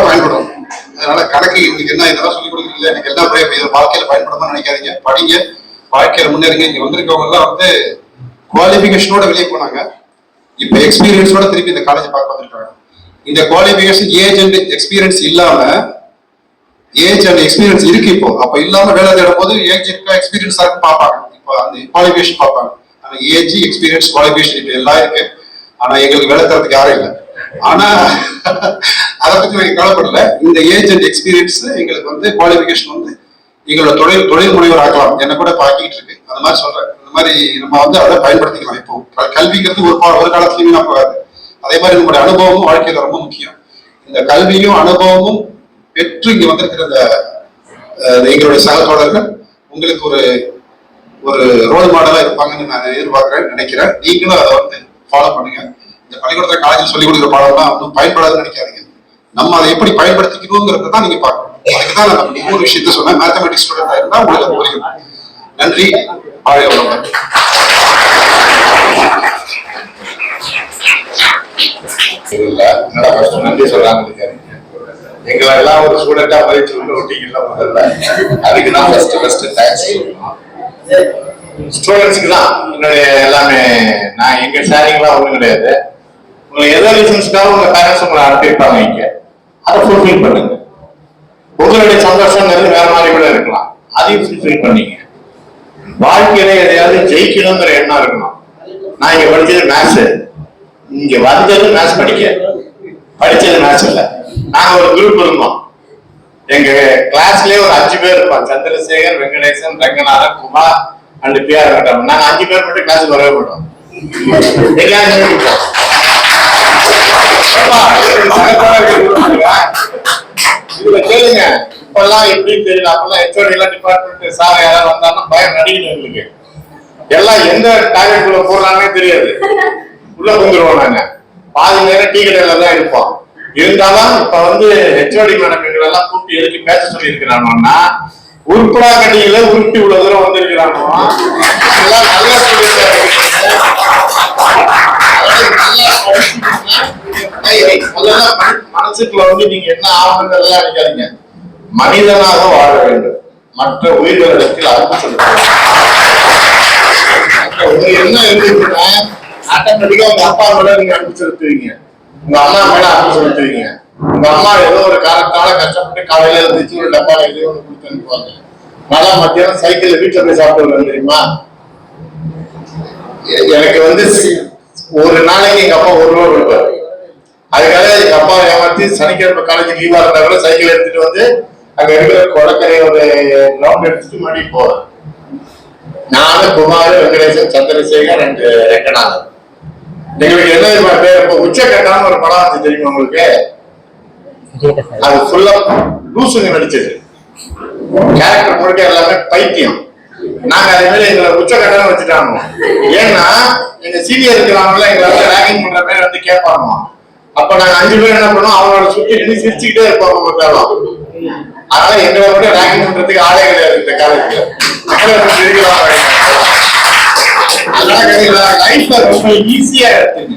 பயன்படும். அதனால கணக்கு இன்னைக்கு என்ன இதெல்லாம் சொல்லிக் கொடுக்குறீங்க, எனக்கு எல்லா வாழ்க்கையில பயன்படுமா நினைக்காதீங்க. படிங்க, வாழ்க்கையில முன்னேறுங்க. இங்க வந்திருக்கவங்க எல்லாம் வந்து குவாலிபிகேஷனோட வெளியே போனாங்க, இப்ப எக்ஸ்பீரியன்ஸோட திருப்பி இந்த காலேஜ் பார்க்க வந்திருக்காங்க. இந்த குவாலிபிகேஷன் ஏஜ் அண்ட் எக்ஸ்பீரியன்ஸ் இல்லாம, ஏஜ் அண்ட் எக்ஸ்பீரியன்ஸ் இருக்கு இப்போ, அப்ப இல்லாம வேலை தேடும் போது ஏஜ் இருக்கா எக்ஸ்பீரியன்ஸா இருக்கு பார்ப்பாங்க. இப்போ அந்த குவாலிபிகேஷன் பார்ப்பாங்க. ஆனா ஏஜ், எக்ஸ்பீரியன்ஸ், குவாலிபிகேஷன் இப்ப எல்லாம் இருக்கு. ஆனா எங்களுக்கு வேலை தரத்துக்கு யாரும் இல்லை. ஆனா அதை பத்தி நாங்க கவலைப்படல. இந்த ஏஜ் அண்ட் எக்ஸ்பீரியன்ஸ் எங்களுக்கு வந்து குவாலிபிகேஷன் வந்து எங்களோட தொழில் முனைவர் ஆக்கலாம். என்ன கூட பாக்கிட்டு இருக்கு. அந்த மாதிரி சொல்றேன். இந்த மாதிரி நம்ம வந்து அதை பயன்படுத்திக்கலாம். இப்போ கல்விங்கிறது ஒரு காலத்துலயுமே நான் போகாது. அதே மாதிரி நம்மளுடைய அனுபவமும் வாழ்க்கையில ரொம்ப முக்கியம். இந்த கல்வியும் அனுபவமும் பெற்று இங்க வந்திருக்கிற எங்களுடைய சக தோழர்கள் உங்களுக்கு ஒரு ரோல் மாடலா இருப்பாங்கன்னு நான் எதிர்பார்க்கிறேன், நினைக்கிறேன். நீங்களும் அதை வந்து ஃபாலோ பண்ணுங்க. இந்த பள்ளிக்கூடத்துல காலேஜில் சொல்லிக் கொடுக்குற பாடம்லாம் ஒன்றும் பயன்படாதுன்னு நினைக்காதீங்க. நம்ம அதை எப்படி பயன்படுத்திக்கணுங்கிறத தான் நீங்க பார்க்கணும். அதுக்கு தான் நான் 3 விஷயத்த சொன்னேன். மேத்தமெட்டிக்ஸ் ஸ்டூடெண்டா இருந்தா உங்களுக்கு புரியும். நன்றி. வாழ்க வளமுடன். நன்றி சொல்றாங்க. எங்களை எல்லாம் ஒரு ஸ்டூடெண்டா மதிச்சு விட்டீங்கல்ல, முதல்ல அதுக்கு நான் ஃபர்ஸ்ட் தேங்க்ஸ். ஸ்டூடெண்ட்ஸ்க்கு தான் என்னுடைய எல்லாமே. நான் எங்க ஷேரிங்லாம் ஒண்ணும் கிடையாது. உங்களுக்கு எதோ ரீசன்ஸ்க்காக உங்க பேரண்ட்ஸ் உங்களை அனுப்பியிருப்பாங்க, இங்க அதை ஃபுல்ஃபில் பண்ணுங்க. உங்களுடைய சந்தோஷங்கிறது வேற மாதிரி கூட இருக்கலாம், அதையும் ஃபுல்ஃபில் பண்ணீங்க. வாழ்க்கையில எதையாவது ஜெயிக்கணுங்கிற எண்ணம் இருக்கணும். நான் இங்க படிச்சது மேத்ஸ், இங்க வந்தது மேத்ஸ் படிச்சது மேத்ஸ் இல்ல. நாங்க ஒரு குரூப் இருந்தோம். எங்க கிளாஸ்லயே ஒரு 5 பேர் இருப்பாங்க. Chandrasekar, Venkatesan, Ranganathan, Kumar and PR Venkatam. நாங்க 5 பேர் மட்டும் கிளாஸுக்கு வரவே மாட்டோம். இதுல கேளுங்க, இப்பெல்லாம் எப்படி தெரியல. அப்பெல்லாம் ஹெச்ஓடி எல்லாம் டிபார்ட்மெண்ட் சார் யாராவது வந்தாங்கன்னா பயம் நடிக்கணும் எங்களுக்கு. எல்லாம் எந்த டாய்லெட்டுக்குள்ள போடுறாங்கன்னே தெரியாது. உள்ள வந்துருவோம். நாங்க பாதி நேரம் டீ கடையில தான் இருப்போம். இருந்தாலும் இப்ப வந்து ஹெச்ஓடி மேடம் எங்களெல்லாம் கூப்பிட்டு எதுக்கு பேச சொல்லி இருக்கிறாங்கன்னா, உருப்படா கட்டியில உருப்பி இவ்வளவு தூரம் வந்திருக்கிறானோ எல்லாம் நல்ல மனசுக்குள்ள வந்து நீங்க என்ன ஆகணும்னு எல்லாம் நினைக்காதீங்க. மனிதனாக வாழ வேண்டும், மற்ற உயிர்களிடத்தில் அன்பு செலுத்த. என்ன இருந்துச்சுன்னா ஆட்டோமேட்டிக்கா உங்க அப்பா மேல நீங்க அன்பு செலுத்துவீங்க, உங்க அம்மா மேல அன்பு செலுத்துவீங்க. உங்க அம்மா ஏதோ ஒரு காரணத்தால கஷ்டப்பட்டு காலையில இருந்துச்சு ஒரு டப்பால எதையோ ஒண்ணு கொடுத்து அனுப்புவாங்க. நல்லா மத்தியானம் சைக்கிள் வீட்டுல போய் சாப்பிடுவாங்க தெரியுமா. எனக்கு வந்து ஒரு நாளைக்கு எங்க அப்பா 1 ரூபா கொடுப்பாரு. அதுக்காக எங்க அப்பா ஏமாத்தி சனிக்கிழமை காலேஜ் லீவா இருந்தா கூட சைக்கிள் எடுத்துட்டு வந்து அங்க இருக்கிற கொடக்கரை ஒரு ரவுண்ட் எடுத்துட்டு மறுபடியும் போவேன். நானும், குமார், வெங்கடேசன், சந்திரசேகர் அண்ட் ரங்கநாதன். எங்களுக்கு என்ன பேர், இப்போ உச்சக்கட்டான ஒரு படம் வந்து தெரியுமா உங்களுக்கு? அது ஃபுல்லா லூசுங்க நடிச்சது. கேரக்டர் முழுக்க எல்லாமே பைத்தியம். நாங்க அதே மாதிரி எங்களை உச்சக்கட்டம் வச்சுட்டாங்க. ஏன்னா எங்க சீனியர் இருக்கிறவங்கள எங்களை வந்து ரேங்கிங் பண்ற பேர் வந்து கேட்பாங்க. அப்ப நாங்க 5 பேர் என்ன பண்ணோம், அவங்களோட சுத்தி நின்று சிரிச்சுக்கிட்டே இருப்பாங்க பார்த்தாலும். அதனால எங்களை மட்டும் ரேங்கிங் பண்றதுக்கு ஆளே கிடையாது இந்த காலேஜ்ல. அதனால லைஃப்ல ரொம்ப ஈஸியா எடுத்துங்க.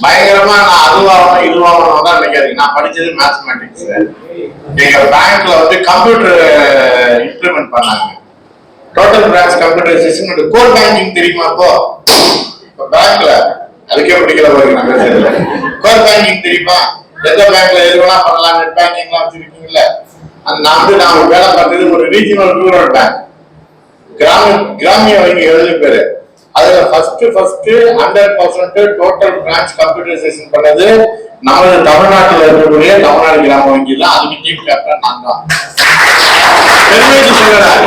பயங்கரமா நான் அதுவாகணும் இதுவாகணும் தான் நினைக்காதீங்க. நான் படிச்சது மேத்தமேட்டிக்ஸ். எங்க பேங்க்ல வந்து கம்ப்யூட்டர் இம்ப்ளிமெண்ட் பண்ணாங்க. Total branch computerisation. Core banking தெரியுமா? இப்போ பேங்க்ல அதுக்கே பிடிக்கல போறீங்க. கோர் பேங்கிங் தெரியுமா? எந்த பேங்க்ல எதுவெல்லாம் பண்ணலாம், நெட் பேங்கிங்லாம் வச்சிருக்கீங்கல்ல. நான் வேலை பார்த்தது ஒரு ரீஜனல் ரூரல் பேங்க், கிராமிய வங்கி 7 பேரு. அதுல ஃபர்ஸ்ட் 100% டோட்டல் பிரான்ச் கம்ப்யூட்டரைசேஷன் பண்ணது நமது தமிழ்நாட்டில் இருக்கக்கூடிய தமிழ்நாடு கிராம வங்கி தான். அதுக்கு டீம் கேப்டன் நான் தான். பெருமைக்கு சொல்றாரு,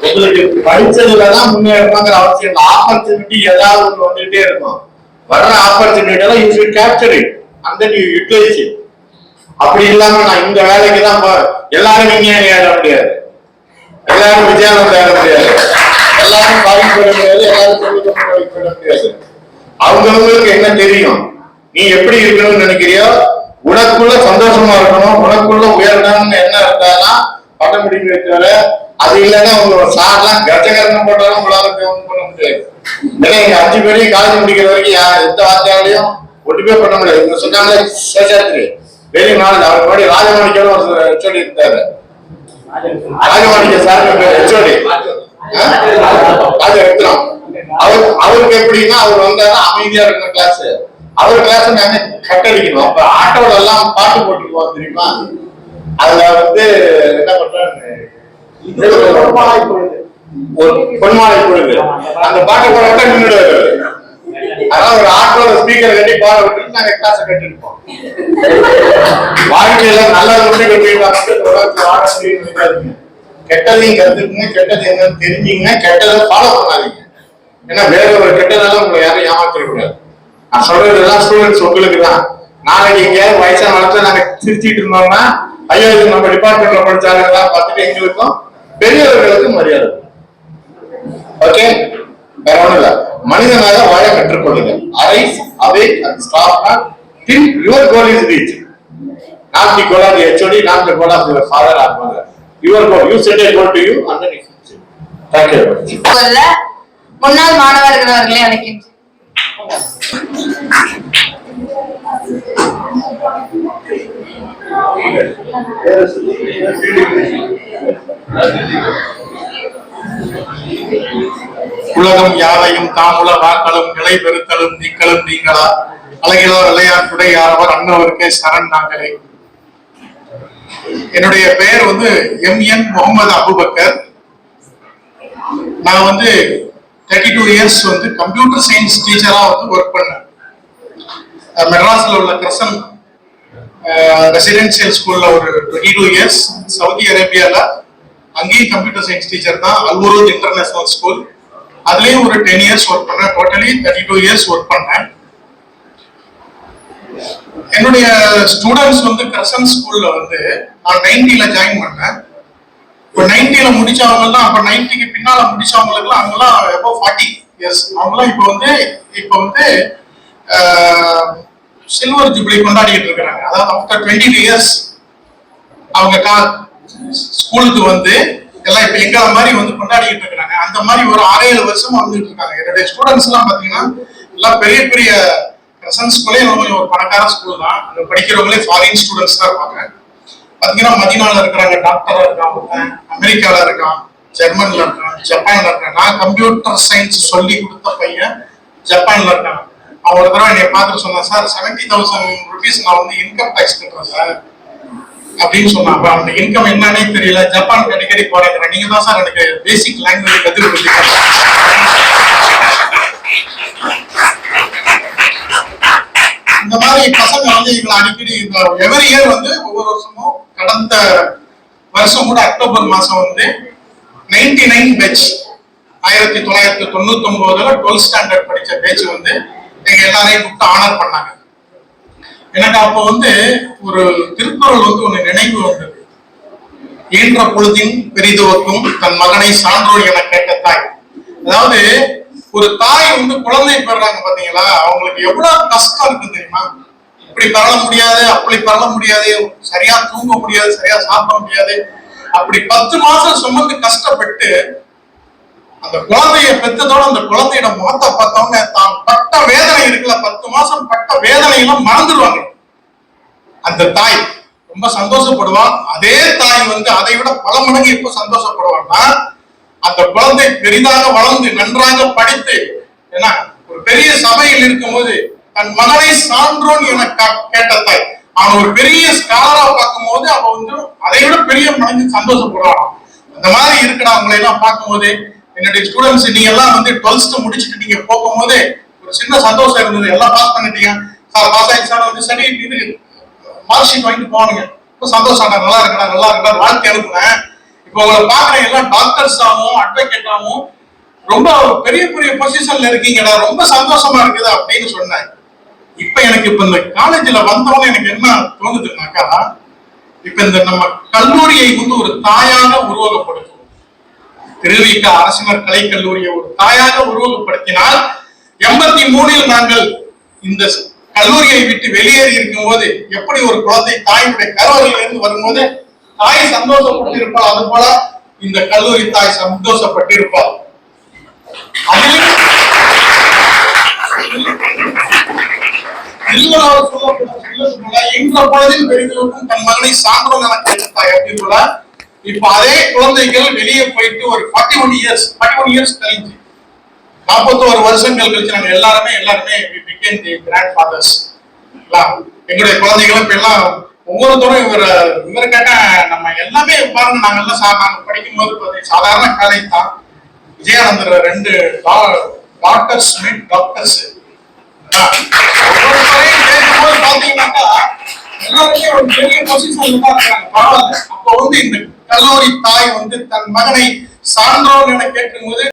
உங்களுக்கு படிச்சதுலதான் முன்னேறணுங்கிற அவசியம். ஆப்பர்ச்சுனிட்டி ஏதாவது ஒன்று வந்துகிட்டே இருக்கும். வர்ற ஆப்பர்ச்சுனிட்டி எல்லாம் you should capture it and then you utilise it. அப்படி இல்லாம நான் இந்த வேலைக்கு தான் எல்லாரும் விஞ்ஞானி ஆட முடியாது, எல்லாரும் விஜயானந்த் ஆட முடியாது, எல்லாரும் பாதிப்பு விட முடியாது, எல்லாரும் தொழில்நுட்பம் விட முடியாது. அவங்களுக்கு என்ன தெரியும், நீ எப்படி இருக்கணும்னு நினைக்கிறியோ, உனக்குள்ள சந்தோஷமா இருக்கணும், உனக்குள்ள உயரணும்னு என்ன இருந்தாலும் பண்ண முடியுமே தவிர, அது இல்லைன்னா உங்களோட சார்லாம் கஜகரணம் போட்டாலும் உங்களால ஒன்றும் பண்ண முடியாது. ஏன்னா எங்க 5 பேரையும் காலேஜ் முடிக்கிற வரைக்கும் எந்த வார்த்தையாலையும் ஒன்றுமே பண்ண முடியாது. இவங்க சொன்னாங்க சேஷாத்ரி வெரி நாள் அவர் முன்னாடி ராஜமாணிக்கோட ஒரு ஹெச்ஓடி இருந்தாரு. Rajamanikka sir HOD Rajaratnam. அவருக்கு எப்படின்னா அவர் வந்தாருன்னா அமைதியா இருக்கிற கிளாஸ். அவர் கிளாஸ் நாங்க கட்டடிக்கணும். அப்ப ஆட்டோட எல்லாம் பாட்டு போட்டுக்குவோம் தெரியுமா? அதுல வந்து என்ன பண்றாரு, ஒரு பொன்மாலை பொழுது அந்த பாட்டை போட நின்றுடுவாரு. அதான் ஒரு ஆட்டோட ஸ்பீக்கர் கட்டி பாட விட்டு நாங்க கிளாஸ கட்டிருப்போம். வாழ்க்கையில நல்லது மட்டும் கட்டிருக்காங்க. கெட்டதையும் கத்துக்குங்க, கெட்டது என்னன்னு தெரிஞ்சுங்க, கெட்டதை ஃபாலோ பண்ணாதீங்க. ஏன்னா வேற ஒரு கெட்டதெல்லாம் உங்களை யாரும் ஏமாத்திடக்கூடாது. நான் சொல்றதெல்லாம் ஸ்டூடெண்ட்ஸ் உங்களுக்கு தான். நாளைக்கு எங்கேயாவது வயசான காலத்துல நாங்க சிரிச்சுட்டு இருந்தோம்னா, ஐயோ இது நம்ம டிபார்ட்மெண்ட்ல படிச்சாங்க பார்த்துட்டு எங்களுக்கும் பெரியவர்களுக்கும் மரியாதை. ஓகே, வேற ஒண்ணும் இல்ல. மனிதனாக வாழ கற்றுக்கொள்ளுங்க. Arise awake and stop not till your goal is reached. Not the goal of the HOD, not the goal of your father or mother. Your goal, you set a goal to you and then you fix it. Thank you very much. முன்னாள் மாணவர்கள் அவர்களே அழைக்கின்றேன். உலகம் யாவையும் தாமுல வாக்களும் நிலை பெறுத்தலும் நீங்களும் நீங்களா அழகிலோ விளையாட்டுடை யாரவர் அண்ணவருக்கே சரண் நாங்களே. என்னுடைய பெயர் வந்து எம்என் முகமது அபுபக்கர். நான் வந்து 32 இயர்ஸ் வந்து கம்ப்யூட்டர் சயின்ஸ் டீச்சரா வந்து ஒர்க் பண்ணேன். மெட்ராஸ்ல உள்ள கிரசன் ரெசிடென்சியல் ஸ்கூல்ல ஒரு 22 இயர்ஸ், சவுதி அரேபியால அங்கேயும் கம்ப்யூட்டர் சயின்ஸ் டீச்சர் தான், அல்வுரூஜ் இன்டர்நேஷனல் ஸ்கூல், அதுலயும் ஒரு 10 இயர்ஸ் ஒர்க் பண்ணேன். டோட்டலி 32 இயர்ஸ் ஒர்க் பண்ணேன். என்னுடைய ஸ்டூடெண்ட்ஸ் வந்து கிரசன் ஸ்கூல்ல வந்து நான் 90ல ஜாயின் பண்ணேன். இப்போ 90ல முடிச்சவங்க எல்லாம், அப்ப 90க்கு பின்னால முடிச்சவங்களுக்கு எல்லாம் அவங்கெல்லாம் above 40 இயர்ஸ், அவங்களாம் இப்போ வந்து சில்வர் ஜூப்ளி கொண்டாடிட்டு இருக்கிறாங்க. அதாவது ஆஃப்டர் 20 இயர்ஸ் அவங்க ஸ்கூலுக்கு வந்து எல்லாம் இப்ப எங்களை மாதிரி வந்து கொண்டாடிட்டு இருக்கிறாங்க. அந்த மாதிரி ஒரு 6-7 வருஷமா வந்துட்டு இருக்காங்க. என்னுடைய ஸ்டூடெண்ட்ஸ் எல்லாம் பாத்தீங்கன்னா எல்லாம் பெரிய பெரிய கிரசன் ஸ்கூலே ஒரு பணக்கார ஸ்கூல் தான். அங்க படிக்கிறவங்களே ஃபாரின் ஸ்டூடெண்ட்ஸ் தான் இருப்பாங்க. பாத்தீங்கன்னா மதினால இருக்கிறாங்க, டாக்டரா இருக்கான், அமெரிக்கால இருக்கான், ஜெர்மன்ல இருக்கான், ஜப்பான்ல இருக்கான். நான் கம்ப்யூட்டர் சயின்ஸ் சொல்லி கொடுத்த பையன் ஜப்பான்ல இருக்கான். அவன் ஒரு தடவை என்னை பார்த்துட்டு சொன்னான், சார் 70,000 rupees நான் வந்து இன்கம் டேக்ஸ் கட்டுறேன் சார் அப்படின்னு சொன்னான். அப்ப அந்த இன்கம் என்னன்னே தெரியல, ஜப்பான் அடிக்கடி போறேன், நீங்க தான் சார் எனக்கு பேசிக் லாங்குவேஜ் கற்றுக் கொடுத்தீங்க. இந்த மாதிரி பசங்க வந்து இவங்களை அடிக்கடி எவரி இயர் வந்து ஒவ்வொரு வருஷமும், கடந்த வருஷம் கூட அக்டோபர் மாசம் வந்து 99 பேட்ச் 1999ல 12th ஸ்டாண்டர்ட் படிச்ச பேட்ச் வந்து எங்க எல்லாரையும் கூப்பிட்டு ஆனர் பண்ணாங்க. எனக்கு அப்போ வந்து ஒரு திருக்குறள் வந்து ஒண்ணு நினைவு வந்தது. ஈன்ற பொழுதின் பெரிதுவக்கும் தன் மகனை சான்றோர் என கேட்ட தாய். அதாவது ஒரு தாய் வந்து குழந்தை பெறாங்க பாத்தீங்களா, அவங்களுக்கு எவ்வளவு கஷ்டம் இருக்கு தெரியுமா? இப்படி பரல முடியாது, அப்படி பரல முடியாது, சரியா தூங்க முடியாது, சரியா சாப்பிட முடியாது. அப்படி 10 மாசம் சுமந்து கஷ்டப்பட்டு அந்த குழந்தைய பெற்றதோட அந்த குழந்தையோட முகத்தை பார்த்தவங்க தான் பட்ட வேதனை இருக்குல்ல, 10 மாசம் பட்ட வேதனையெல்லாம் மறந்துடுவாங்க. அந்த தாய் ரொம்ப சந்தோஷப்படுவான். அதே தாய் வந்து அதை விட பல மடங்கு எப்ப சந்தோஷப்படுவான்னா, அந்த குழந்தை பெரிதாக வளர்ந்து நன்றாக படித்து ஏன்னா ஒரு பெரிய சபையில் இருக்கும்போது தன் மகனை சான்றோன் என கேட்ட தாய், அவன் ஒரு பெரிய ஸ்காலரா பார்க்கும் போது அவன் வந்து அதை விட பெரிய மடங்கு சந்தோஷப்படுவான். அந்த மாதிரி இருக்கிற அவங்களை எல்லாம் பார்க்கும்போது என்னுடைய ஸ்டூடெண்ட்ஸ் நீங்க எல்லாம் வந்து 12th முடிச்சுட்டு நீங்க போகும்போது ஒரு சின்ன சந்தோஷம் இருந்தது. எல்லாம் பாஸ் பண்ணிட்டீங்க சார், பாஸ் ஆயிடுச்சு வந்து சரி இது மார்க் ஷீட் வாங்கிட்டு போவானுங்க. இப்போ சந்தோஷம், நல்லா இருக்கா நல்லா இருக்கா வாழ்க்கை அனுப்புனேன். இப்போ உங்களை பாக்குற எல்லாம் டாக்டர்ஸ் ஆகும், அட்வொகேட் ஆகும், ரொம்ப பெரிய பெரிய பொசிஷன்ல இருக்கீங்கடா, ரொம்ப சந்தோஷமா இருக்குது அப்படின்னு சொன்னேன். இப்ப எனக்கு இப்ப இந்த காலேஜ்ல வந்தவங்க எனக்கு என்ன தோணுதுன்னாக்கா, இப்ப இந்த நம்ம கல்லூரியை வந்து ஒரு தாயாக உருவகப்படுத்தும். திருவிக அரசினர் கலை கல்லூரியை ஒரு தாயாக உருவகப்படுத்தினால் 83 நாங்கள் இந்த கல்லூரியை விட்டு வெளியேறி இருக்கும் போது எப்படி ஒரு குழந்தை தாயுடைய கருவறையில் இருந்து வரும்போது தாய் சந்தோஷப்பட்டிருப்பாள், அது போல இந்த கல்லூரி தாய் சந்தோஷப்பட்டிருப்பாள். என்ற பொழுதில் பெரிதுவக்கும் தன் மகனை சான்றோன் என கேட்ட தாய் அப்படி போல இப்ப அதே குழந்தைகள் வெளியே போயிட்டு ஒரு 41 இயர்ஸ் கழிச்சு 41 வருஷங்கள் கழிச்சு நாங்க எல்லாருமே கிராண்ட் ஃபாதர்ஸ். எங்களுடைய குழந்தைகளும் இப்ப எல்லாம் ஒவ்வொருத்தரும் இவரை கேட்டா நம்ம எல்லாமே பாருங்க, நாங்க எல்லாம் நாங்க படிக்கும் போது சாதாரண காலேஜ் தான். விஜயானந்தர் 2 டாக்டர்ஸ் பாத்தீங்கன்னாக்கா எல்லாருமே ஒரு பெரிய பொசிஷன்ல தான் இருக்காங்க. பரவாயில்ல. அப்ப வந்து இந்த கல்லூரி தாய் வந்து தன் மகனை சான்றோன் என கேட்கும் போது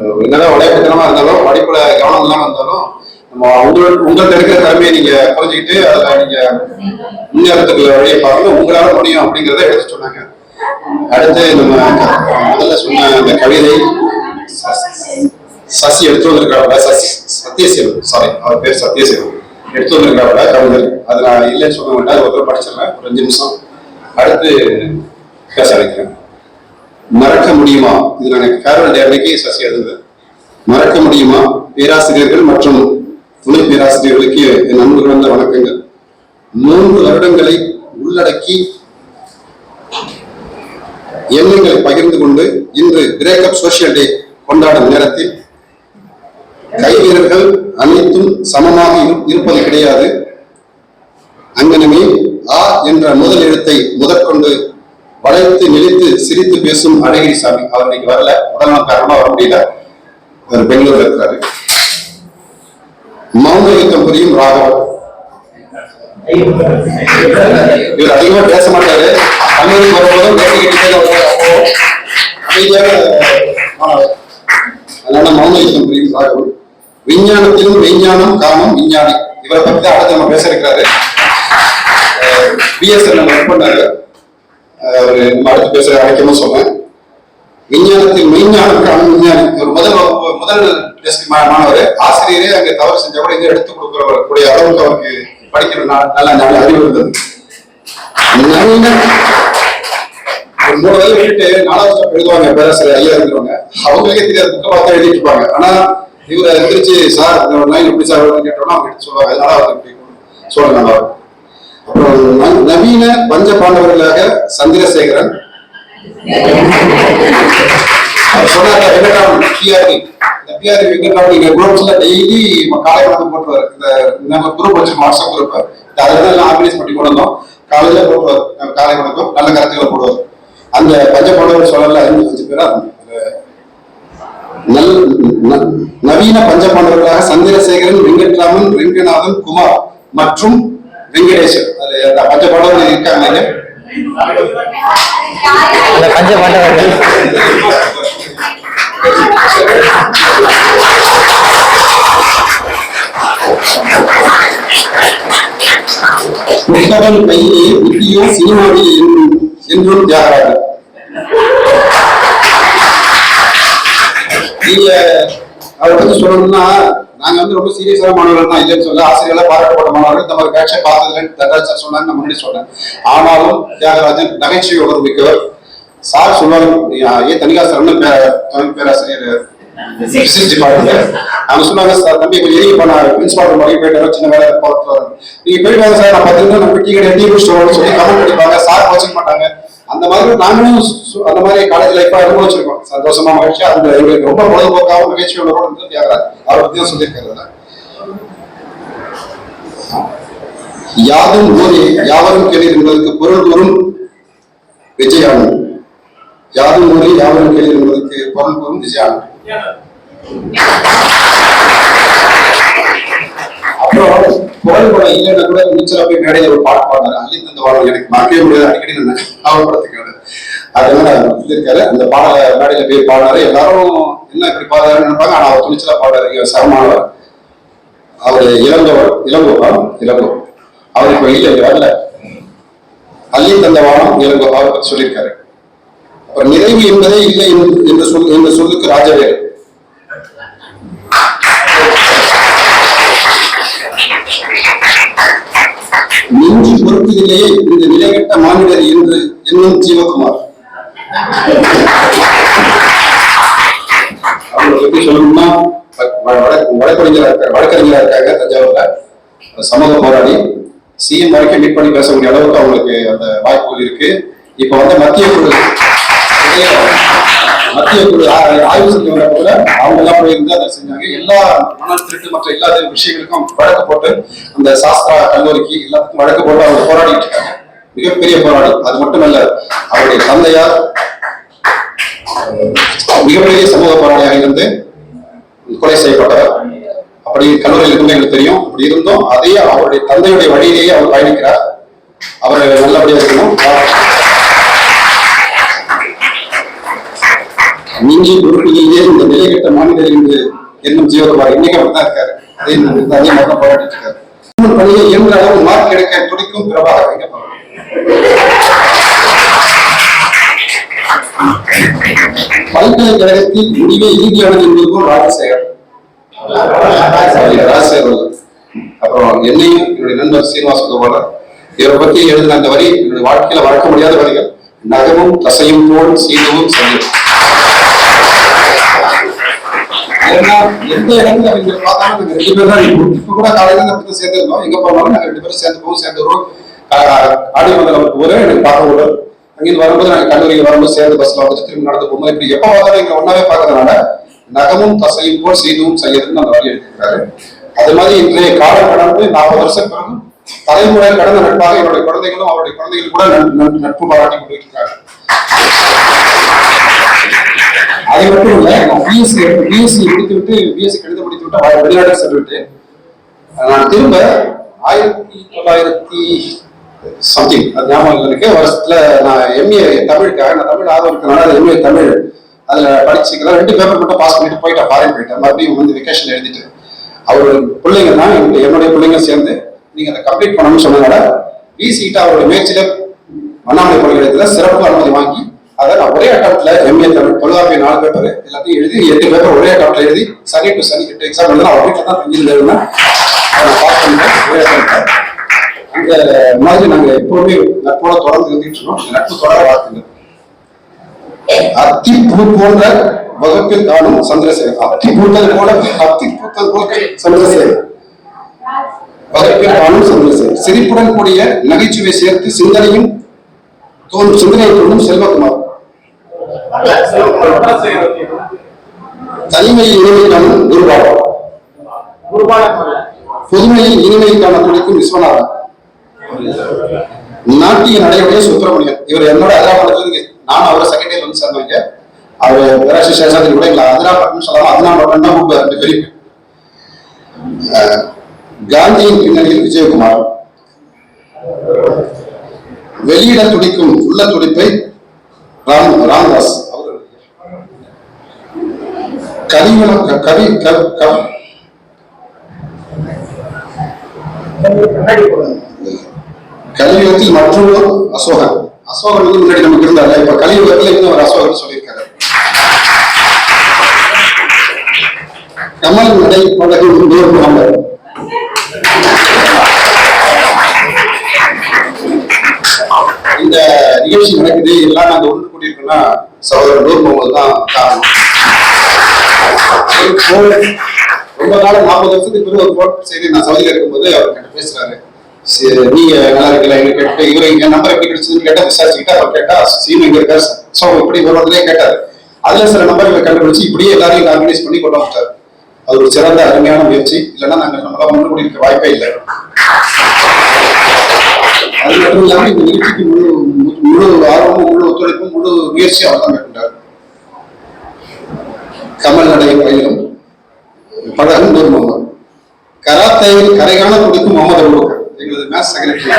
என்னதான் விளையாட்டுத்தனமா இருந்தாலும் படிப்புல கவனம் இல்லாம இருந்தாலும் நம்ம உங்கள்கிட்ட இருக்கிற திறமையை நீங்க புரிஞ்சுக்கிட்டு அதுல நீங்க முன்னேறத்துக்கு வழியை பார்க்கணும், உங்களால முடியும் அப்படிங்கிறத எடுத்து சொன்னாங்க. அடுத்து நம்ம முதல்ல சொன்ன அந்த கவிதை சசி எடுத்து வந்திருக்காங்க, சத்யசேவன், சாரி அவர் பேர் சத்யசேவன் எடுத்து வந்திருக்காங்க கவிதை. அது நான் இல்லைன்னு சொல்ல வேண்டாம், அது ஒரு படிச்சிடறேன் ஒரு 5 நிமிஷம். அடுத்து பேச வைக்கிறேன். மறக்க முடியுமா, இது நான் ஃபேர்வெல் டே அன்னைக்கு சசி எழுதுது. மறக்க முடியுமா பேராசிரியர்கள் மற்றும் துணை பேராசிரியர்களுக்கு என் அன்பு கலந்த வணக்கங்கள். 3 வருடங்களை உள்ளடக்கி எண்ணங்களை பகிர்ந்து கொண்டு இன்று பிரேக்கப் சோசியல் டே கொண்டாடும் நேரத்தில் கைவீரர்கள் அனைத்தும் சமமாக இருப்பது கிடையாது. அங்கனமே ஆ என்ற முதல் எழுத்தை முதற்கொண்டு வளைத்து நெளித்து சிரித்து பேசும் அழகிரி சாமி, அவர் இன்னைக்கு வரல, உடல்நலம் காரணமா வர முடியல, அவர் பெங்களூர்ல இருக்கிறாரு. மௌன யுத்தம் புரியும் ராகவன், இவர் அதிகமா பேச மாட்டாரு, கல்லூரி வரும்போதும் அதனால மௌன யுத்தம் புரியும் ராகவன். விஞ்ஞானத்திலும் விஞ்ஞானம் காணும் விஞ்ஞானி, இவரை பத்தி தான் அடுத்து நம்ம பேச இருக்கிறாரு. பிஎஸ்எல் ஒர்க் பண்ணாரு, அவரு நம்ம அடுத்து பேச அழைக்கணும் சொன்னேன். விஞ்ஞானத்தில் மெய்ஞானம் காணும் விஞ்ஞானி, ஒரு முதல் டெஸ்ட் மாணவர். ஆசிரியரே அங்கே தவறு செஞ்ச கூட இதை எடுத்துக் கொடுக்கக்கூடிய அளவுக்கு அவருக்கு படிக்கிற நல்ல அறிவு இருந்தது. நவீன ஒரு 3 வயது விட்டுட்டு 4வது எழுதுவாங்க பேராசிரியர் ஐயா இருக்கிறவங்க, அவங்களுக்கே தெரியாது, புக்கை பார்த்து எழுதிட்டு இருப்பாங்க. ஆனா இவரை எதிர்த்து சார் எப்படி சார் கேட்டோம்னா அவங்க எடுத்து சொல்லுவாங்க. அதனால அவர் சொல்றாங்க. அப்புறம் நவீன பஞ்ச பாண்டவர்களாக சந்திரசேகரன், அவர் சொன்னாங்க வெங்கட்ராமன் பிஆர்வி, இந்த பிஆர்வி வெங்கட்ராமன் எங்க குரூப்ஸ்ல டெய்லி காலை வணக்கம் போட்டுவார். இந்த நம்ம குரூப் வச்சிருக்கோம், வாட்ஸ்அப் குரூப், அதெல்லாம் ஆர்கனைஸ் பண்ணி கொண்டு வந்தோம். காலையில போட்டுவார் காலை வணக்கம், நல்ல கருத்துக்களை போடுவார். அந்த பஞ்ச பாண்டவர் சொல்லல 5 பேரா நவீன பஞ்ச பாண்டவர்களாக சந்திரசேகரன், வெங்கட்ராமன், ரெங்கநாதன், குமார் மற்றும் வெங்கடேசன். அது பஞ்ச பாண்டவர்கள் இருக்காங்க. அந்த பஞ்ச பாண்டவர்கள் புத்தகம் கையிலே புத்தியோ சினிமாவிலே என்றும் தியாகராஜன். நீங்க அதை பத்தி சொல்லணும்னா நாங்க ரொம்ப சீரியஸான மாணவர்கள் தான், இல்லைன்னு சொல்ல ஆசிரியர்களா பாராட்டப்பட்ட மாணவர்கள். இந்த மாதிரி பேட்சை பார்த்ததுலன்னு தண்டராஜ் சார் சொன்னாங்க, நான் முன்னாடி சொன்னேன். ஆனாலும் தியாகராஜன் நகைச்சுவை உணர்வு மிக்கவர். சார் சொல்லுவாங்க, தனிகாசரன் பேராசிரியர் டிபார்ட்மெண்ட், அவங்க சொன்னாங்க சார் தம்பி கொஞ்சம் எரிய பண்ண பிரின்சிபால் மாதிரி போயிட்டு சின்ன வேலை பார்த்து நீங்க போயிட்டு சார், நான் 10 நிமிஷம் நம்ம டீ கடை டீ குடிச்சிட்டு சொல்லி கமெண்ட் அடிப்பாங்க, சார் வச்சுக்க மாட்டாங்க. அந்த மாதிரி நாங்களும் அந்த மாதிரி காலேஜ் லைஃபா அனுபவிச்சிருக்கோம். சந்தோஷமா மகிழ்ச்சி. அந்த எங்களுக்கு ரொம்ப பொழுதுபோக்காகவும் நகைச்சுவையோட கூட தியாகராஜ் அவரை பத்தி தான் சொல்லியிருக்காரு. யாதும் ஊரே யாவரும் கேளீர் என்பதற்கு பொருள் கூறும் விஜயானந்த். யாதும் ஊரே யாவரும் கேளீர் என்பதற்கு பொருள் கூறும் விஜயானந்த். அப்புறம் புகழ்பட இல்லைன்னா கூட நீச்சலா போய் மேடையில ஒரு பாட்டு பாடுறாரு, அள்ளி தந்த வாழ்வு எனக்கு மறக்கவே முடியாது, அடிக்கடி நான் ஞாபகப்படுத்திக்கிறது. அதனால இருக்காரு அந்த பாடல மேடையில போய் பாடுறாரு. எல்லாரும் என்ன இப்படி பாடுறாருன்னு நினைப்பாங்க, ஆனா அவர் துணிச்சலா பாடுறாரு. சரமானவர், அவரு இளங்கோ, அவர் இப்ப இல்லை வரல. அள்ளி தந்த வானம் இளங்கோ, அவரை பத்தி சொல்லியிருக்காரு. அப்புறம் நிறைவு என்பதே இல்லை என்ற சொல்லுக்கு ராஜவேல். நெஞ்சு பொறுப்பதிலேயே இந்த நிலைகட்ட மாநிலர் என்று என்னும் ஜீவகுமார். அவங்க எப்படி சொல்லணும்னா வழக்கறிஞரா இருக்காங்க தஞ்சாவூர்ல, சமூக போராடி சிஎம் வரைக்கும் மீட் பண்ணி பேசக்கூடிய அளவுக்கு அவங்களுக்கு அந்த வாய்ப்புகள் இருக்கு. இப்ப மத்திய குழு ஆய்வு செஞ்சு வர கூட அவங்க எல்லாம் போயிருந்து அதை செஞ்சாங்க. எல்லா மணல் திருட்டு மற்ற எல்லா விஷயங்களுக்கும் வழக்கு போட்டு அந்த சாஸ்திரா கல்லூரிக்கு எல்லாத்துக்கும் வழக்கு போட்டு அவங்க போராடிட்டு இருக்காங்க. மிகப்பெரிய போராடி. அது மட்டுமல்ல, அவருடைய தந்தையார் மிகப்பெரிய சமூக போராளியாக இருந்து கொலை செய்யப்பட்டவர். அப்படி கல்லூரியில் இருந்து எங்களுக்கு தெரியும். அப்படி இருந்தும் அதே அவருடைய தந்தையுடைய வழியிலேயே அவர் பயணிக்கிறார். அவர் நல்லபடியாக இருக்கணும். நீங்கி பொறுப்பிலேயே இந்த நிலைகட்ட மாநிலர் என்று என்னும் ஜீவகுமார் இன்னைக்கு அப்படித்தான் இருக்காரு. அதே மாதிரி போராடிட்டு இருக்காரு. பணியை இயன்ற அளவு மார்க் எடுக்க துடிக்கும் பிரபாகர். பல்கலைக்கழகத்தில் முடிவை இறுதியானது என்பது போல் ராஜசேகர். அப்புறம் என்னையும் என்னுடைய நண்பர் சீனிவாச கோபாலர் இவரை பத்தி எழுதின அந்த வரி என்னுடைய வாழ்க்கையில மறக்க முடியாத வரிகள். நகமும் தசையும் போல் சீனமும் செய்யும். எந்த இடத்துல அவங்க பார்த்தாலும் நாங்க 2 பேரும் தான் இப்ப கூட காலையில அப்படி சேர்ந்துருந்தோம். எங்க போனாலும் நாங்க 2 பேரும் சேர்ந்து வருவோம். ஆடி மண்டலம் ஊரே எனக்கு பார்க்க விடுவோம். அங்கிருந்து வரும்போது நாங்க கல்லூரியில் வரும்போது சேர்ந்து பஸ்ல வந்துட்டு திரும்பி நடந்து போகும்போது இப்படி எப்ப பார்த்தாலும் எங்க ஒன்னாவே பார்க்கறதுனால நகமும் தசையும் போல் சீனமும் செய்யறதுன்னு அந்த வழி எடுத்துக்கிறாரு. அது மாதிரி இன்றைய காலம் கடந்து 40 வருஷம் பிறகு தலைமுறை கடந்த நட்பாக என்னுடைய குழந்தைகளும் அவருடைய குழந்தைகள் கூட நட்பு பாராட்டி கொண்டிருக்கிறார்கள். அது மட்டும் இல்ல, நான் பிஎஸ்சி முடித்துவிட்டு பிஎஸ்சி கணிதம் முடித்து விட்டு வெளிநாடு சென்றுவிட்டு நான் திரும்ப 1900 சம்திங் அது ஞாபகம் இருக்கு வருஷத்துல நான் எம்ஏ தமிழுக்காக நான் தமிழ் ஆர்வம் இருக்கிறனால எம்ஏ தமிழ் அதுல படிச்சுக்கலாம் 2 பேப்பர் மட்டும் பாஸ் பண்ணிட்டு போயிட்டேன். ஃபாரின் போயிட்டேன். மறுபடியும் வந்து வெக்கேஷன் எழுதிட்டு அவரோட பிள்ளைங்க தான் என்னுடைய பிள்ளைங்க சேர்ந்து நீங்க அதை கம்ப்ளீட் பண்ணணும்னு சொன்னதால பிசிட்ட அவருடைய முயற்சியில அண்ணாமலை பல்கலைக்கழகத்துல சிறப்பு அனுமதி வாங்கி அதை நான் ஒரே அட்டம்ப்ட்ல எம்ஏ தமிழ் தொல்காப்பிய 4 பேப்பர் எல்லாத்தையும் எழுதி 8 பேப்பர் ஒரே அட்டம்ப்ட்ல எழுதி சனி டு சனி 8 எக்ஸாம் எழுதுனா அவர் வீட்டில் தான் தங்கியிருந்தேன். அதை பாஸ் பண்ணிட்டேன் ஒரே அட்டம்ப்ட்ல. இந்த மாதிரி நாங்க எப்பவுமே நட்போட தொடர்ந்து இருந்துட்டு இருக்கோம். நட்பு தொடர வாழ்த்துங்க. அத்தி பூ போன்ற வகுப்பில் காணும் சந்திரசேகர். அத்தி பூத்தது போல சந்திரசேகர் வகுப்பில் காணும் சந்திரசேகர். சிரிப்புடன் கூடிய நகைச்சுவை சேர்த்து சிந்தனையை தோன்றும் செல்வகுமார். தனிமையில் இனிமைக்கான குருபாடம். புதுமையில் இனிமைக்கான துடிக்கும் விஸ்வநாதன். நாட்டிய நடைமுறை சுப்பிரமணியன். இவர் என்னோட அதிராபுரத்துல நானும் அவரை செகண்ட் இயர் வந்து சேர்ந்தவங்க. அவர் பேராசி சேஷாதிரி கூட எங்களை அதிராபுரம் சொல்லாம அதிராபுரம் தான் கூப்பிட்டு பெரிய. காந்தியின் பின்னணியில் விஜயகுமார். வெளியிட துடிக்கும் உள்ள துடிப்பை ராமதாஸ். கலியுகத்தில் மற்றொரு அசோகன். அசோகன் வந்து முன்னாடி நமக்கு இருந்தாரு. இப்ப கலியுகத்துல இருந்து ஒரு அசோகன் சொல்லியிருக்காரு. கமல் நடை பழகு முகமது. இந்த நிகழ்ச்சி நடக்குது எல்லாம் நாங்க ஒன்று கூட்டியிருக்கோம்னா சகோதரர் நூர் முகமது தான் காரணம். ரொம்ப நாள் 40 வருஷத்துக்கு பிறகு ஒரு போன் செய்து நான் சவுதியில இருக்கும்போது அவர் கிட்ட பேசுறாரு. நீங்க நல்லா இருக்கல எங்க கேட்டு இவரு என் நம்பர் எப்படி கிடைச்சதுன்னு கேட்டா விசாரிச்சுக்கிட்டு அவர் கேட்டா சீன் எங்க இருக்காரு சோ இப்படி வருவதிலே கேட்டாரு. அதுல சில நம்பர்களை கண்டுபிடிச்சு இப்படியே எல்லாரையும் ஆர்கனைஸ் பண்ணி கொண்டு வந்துட்டாரு. அது ஒரு சிறந்த அருமையான முயற்சி. இல்லைன்னா நாங்கள் நம்மளா ஒன்று கூடியிருக்க வாய்ப்பே இல்லை. அது மட்டும் இல்லாம இந்த நிகழ்ச்சிக்கு முழு ஆர்வமும் முழு ஒத்துழைப்பும் முழு முயற்சியும் அவர் தான் மேற்கொண்டார். கமல் நடைய பயிலும் பழகும் நூர் முகமது. கராத்தேவில் கரைகாண துடிக்கும் முகமது அபுபக்கர் எங்களது மேத்ஸ் செக்ரட்டரி.